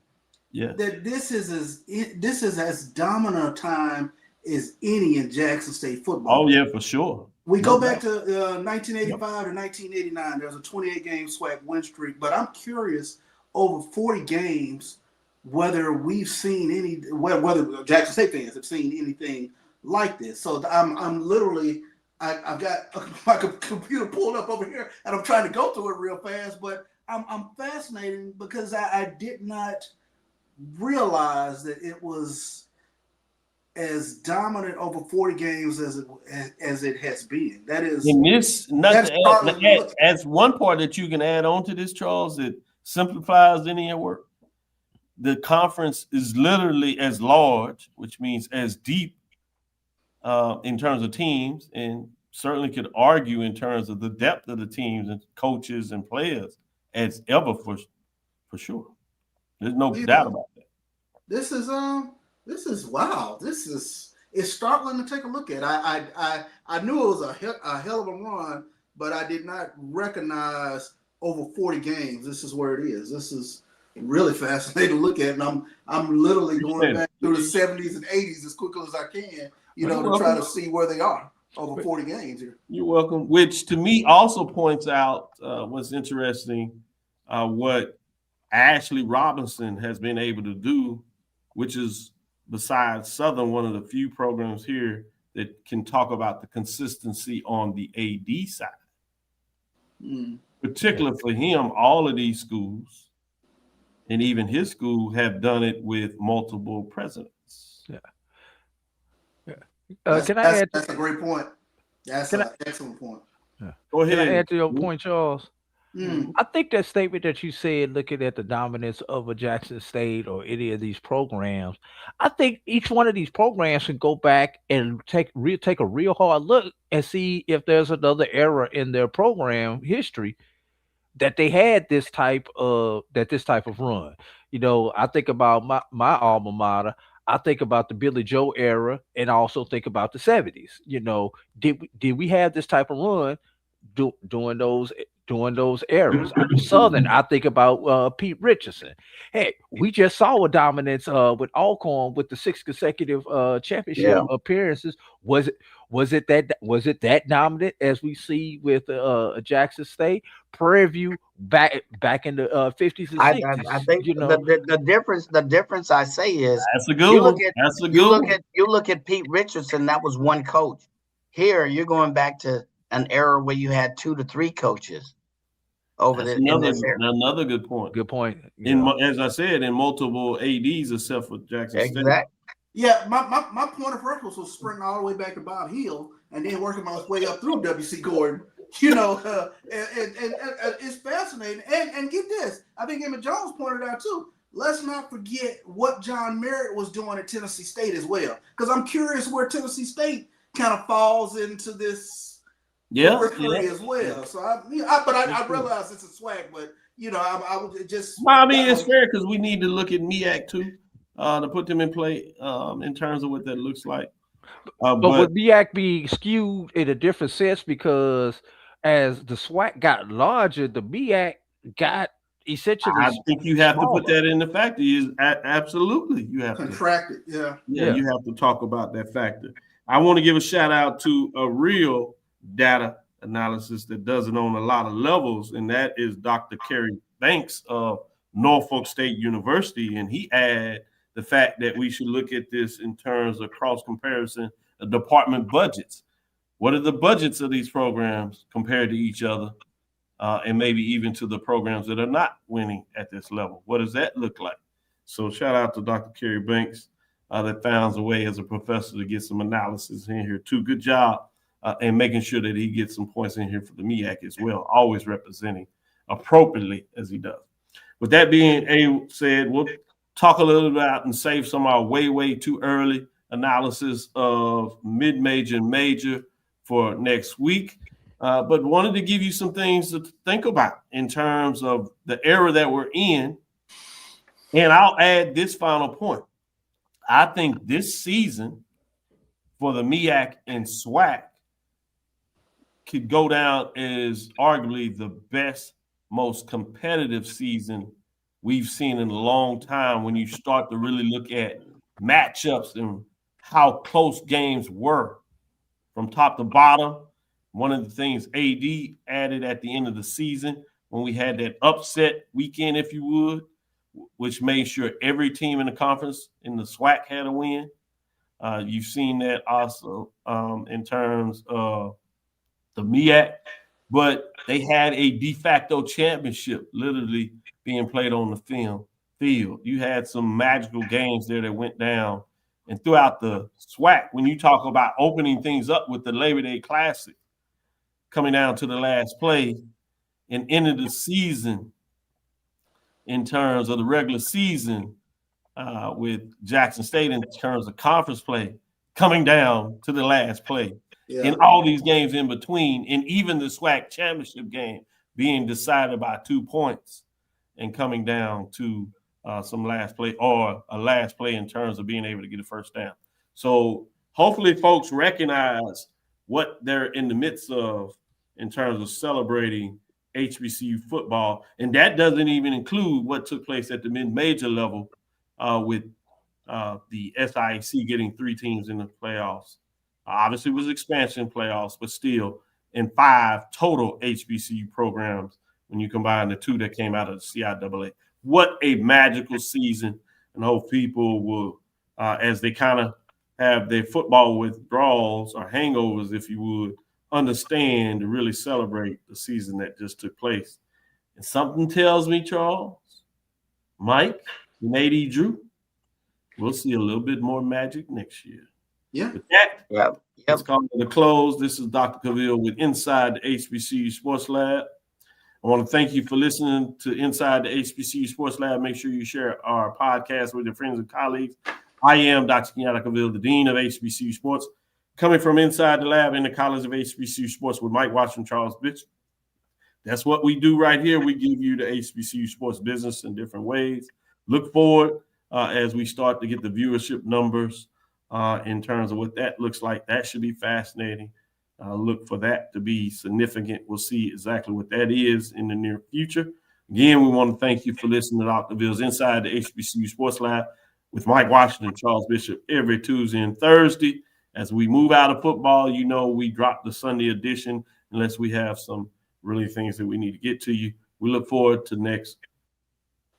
Yeah, that this is as dominant a time as any in Jackson State football. Oh yeah, for sure. We go back to 1985 to 1989. There's a 28-game SWAC win streak, but I'm curious. Over 40 games, whether we've seen whether Jackson State fans have seen anything like this. So I'm literally, I've got my computer pulled up over here, and I'm trying to go through it real fast. But I'm fascinated because I did not realize that it was as dominant over 40 games as it has been. That is, in this, as one part that you can add on to this, Charles, that simplifies any of your work. The conference is literally as large, which means as deep in terms of teams, and certainly could argue in terms of the depth of the teams and coaches and players as ever for sure. There's no doubt about that. This is wow. It's startling to take a look at. I knew it was a hell of a run, but I did not recognize over 40 games. This is where it is. This is really fascinating to look at, and I'm literally going back through the 70s and 80s as quickly as I can, to try to see where they are over 40 games here. You're welcome. Which to me also points out what's interesting, what Ashley Robinson has been able to do, which is besides Southern, one of the few programs here that can talk about the consistency on the AD side. Particularly for him, all of these schools and even his school have done it with multiple presidents. That's a great point. That's an excellent point. Go ahead. Can I add to your point, Charles? I think that statement that you said, looking at the dominance of a Jackson State or any of these programs, I think each one of these programs can go back and take a real hard look and see if there's another era in their program history that they had this type of run. I think about my alma mater. I think about the Billy Joe era, and I also think about the '70s. Did we have this type of run during those eras? Southern, I think about Pete Richardson. Hey, we just saw a dominance with Alcorn with the 6 consecutive championship appearances. Was it that dominant as we see with Jackson State? Prairie View back in the 50s and 60s. I think the difference I say is that's a good one. You look at Pete Richardson. That was one coach. Here you're going back to an era where you had 2 to 3 coaches over That's there. Another good point. Good point. As I said, in multiple ADs except for Jackson State. Yeah, my point of reference was sprinting all the way back to Bob Hill and then working my way up through W.C. Gordon. And it's fascinating. And get this, I think Emmett Jones pointed out too. Let's not forget what John Merritt was doing at Tennessee State as well, because I'm curious where Tennessee State kind of falls into this as well. So I realize it's a swag, but I would just. Well, I mean, it's fair because we need to look at MEAC too. To put them in play in terms of what that looks like. But would MEAC be skewed in a different sense because as the SWAC got larger, the MEAC got essentially. I think you have to put that in the factor. Absolutely, you have contracted. Yeah, you have to talk about that factor. I want to give a shout out to a real data analysis that does it on a lot of levels, and that is Dr. Kerry Banks of Norfolk State University, and he had the fact that we should look at this in terms of cross comparison of department budgets. What are the budgets of these programs compared to each other, and maybe even to the programs that are not winning at this level? What does that look like? So shout out to Dr. Kerry Banks that finds a way as a professor to get some analysis in here too. Good job and making sure that he gets some points in here for the MEAC as well, always representing appropriately as he does. With that being said, we'll talk a little about and save some of our way too early analysis of mid-major and major for next week. But wanted to give you some things to think about in terms of the era that we're in. And I'll add this final point. I think this season for the MEAC and SWAC could go down as arguably the best, most competitive season we've seen in a long time when you start to really look at matchups and how close games were from top to bottom. One of the things AD added at the end of the season when we had that upset weekend, if you would, which made sure every team in the conference in the SWAC had a win. You've seen that also in terms of the MEAC, but they had a de facto championship literally being played on the field. You had some magical games there that went down. And throughout the SWAC, when you talk about opening things up with the Labor Day Classic, coming down to the last play and end of the season in terms of the regular season with Jackson State in terms of conference play, coming down to the last play. In all these games in between, and even the SWAC championship game being decided by 2 points and coming down to some last play or a last play in terms of being able to get a first down. So hopefully folks recognize what they're in the midst of in terms of celebrating HBCU football. And that doesn't even include what took place at the mid-major level with the SIAC getting 3 teams in the playoffs. Obviously, it was expansion playoffs, but still in 5 total HBCU programs when you combine the 2 that came out of the CIAA. What a magical season. And hope people will, as they kind of have their football withdrawals or hangovers, if you would, understand to really celebrate the season that just took place. And something tells me, Charles, Mike, and AD Drew, we'll see a little bit more magic next year. Yeah. With that, let's call it a close. This is Dr. Cavil with Inside the HBCU Sports Lab. I want to thank you for listening to Inside the HBCU Sports Lab. Make sure you share our podcast with your friends and colleagues. I am Dr. Kenyatta Cavil, the Dean of HBCU Sports, coming from inside the lab in the College of HBCU Sports with Mike Washington, Charles Bishop. That's what we do right here. We give you the HBCU sports business in different ways. Look forward as we start to get the viewership numbers in terms of what that looks like. That should be fascinating. Look for that to be significant. We'll see exactly what that is in the near future. Again, we want to thank you for listening to Dr. Bill's Inside the HBCU Sports Lab with Mike Washington and Charles Bishop every Tuesday and Thursday. As we move out of football, you know we drop the Sunday edition unless we have some really things that we need to get to you. We look forward to next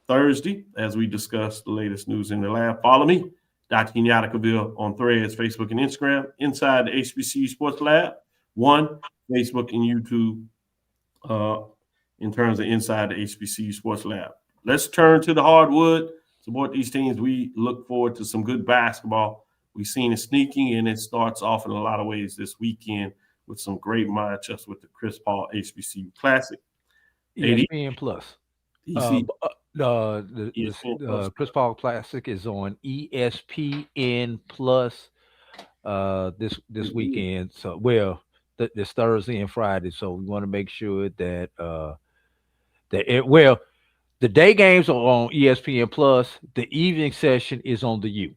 Thursday as we discuss the latest news in the lab. Follow me, Dr. Kenyatta Cavil, on Threads, Facebook, and Instagram, Inside the HBCU Sports Lab. One, Facebook and YouTube in terms of Inside the HBCU Sports Lab. Let's turn to the hardwood, support these teams. We look forward to some good basketball. We've seen it sneaking, and it starts off in a lot of ways this weekend with some great matchups with the Chris Paul HBCU Classic. ESPN Plus. ESPN Chris Paul Classic is on ESPN Plus this weekend. So, well, this Thursday and Friday. So we want to make sure that the day games are on ESPN Plus. The evening session is on the U.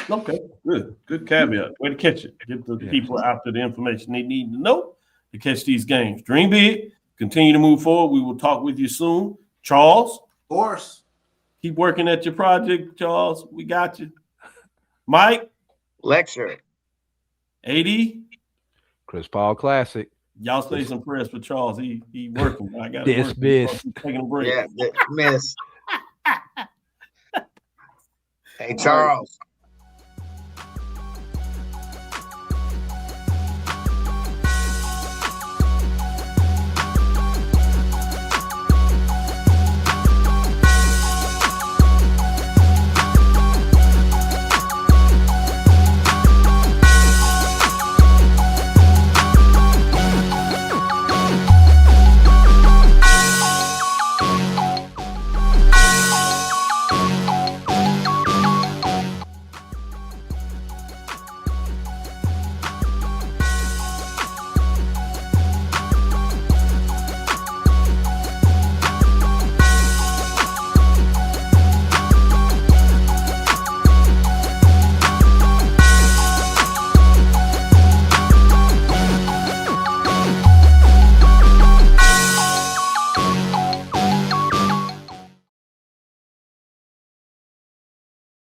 Okay, good caveat. Way to catch it. Get the people out to the information they need to know to catch these games. Dream big. Continue to move forward. We will talk with you soon. Charles? Of course. Keep working at your project, Charles. We got you. Mike? Lecture. AD? Chris Paul Classic. Y'all say some prayers for Charles. He working. I got dismissed. Taking a break. Yeah, dismissed. Hey, Charles.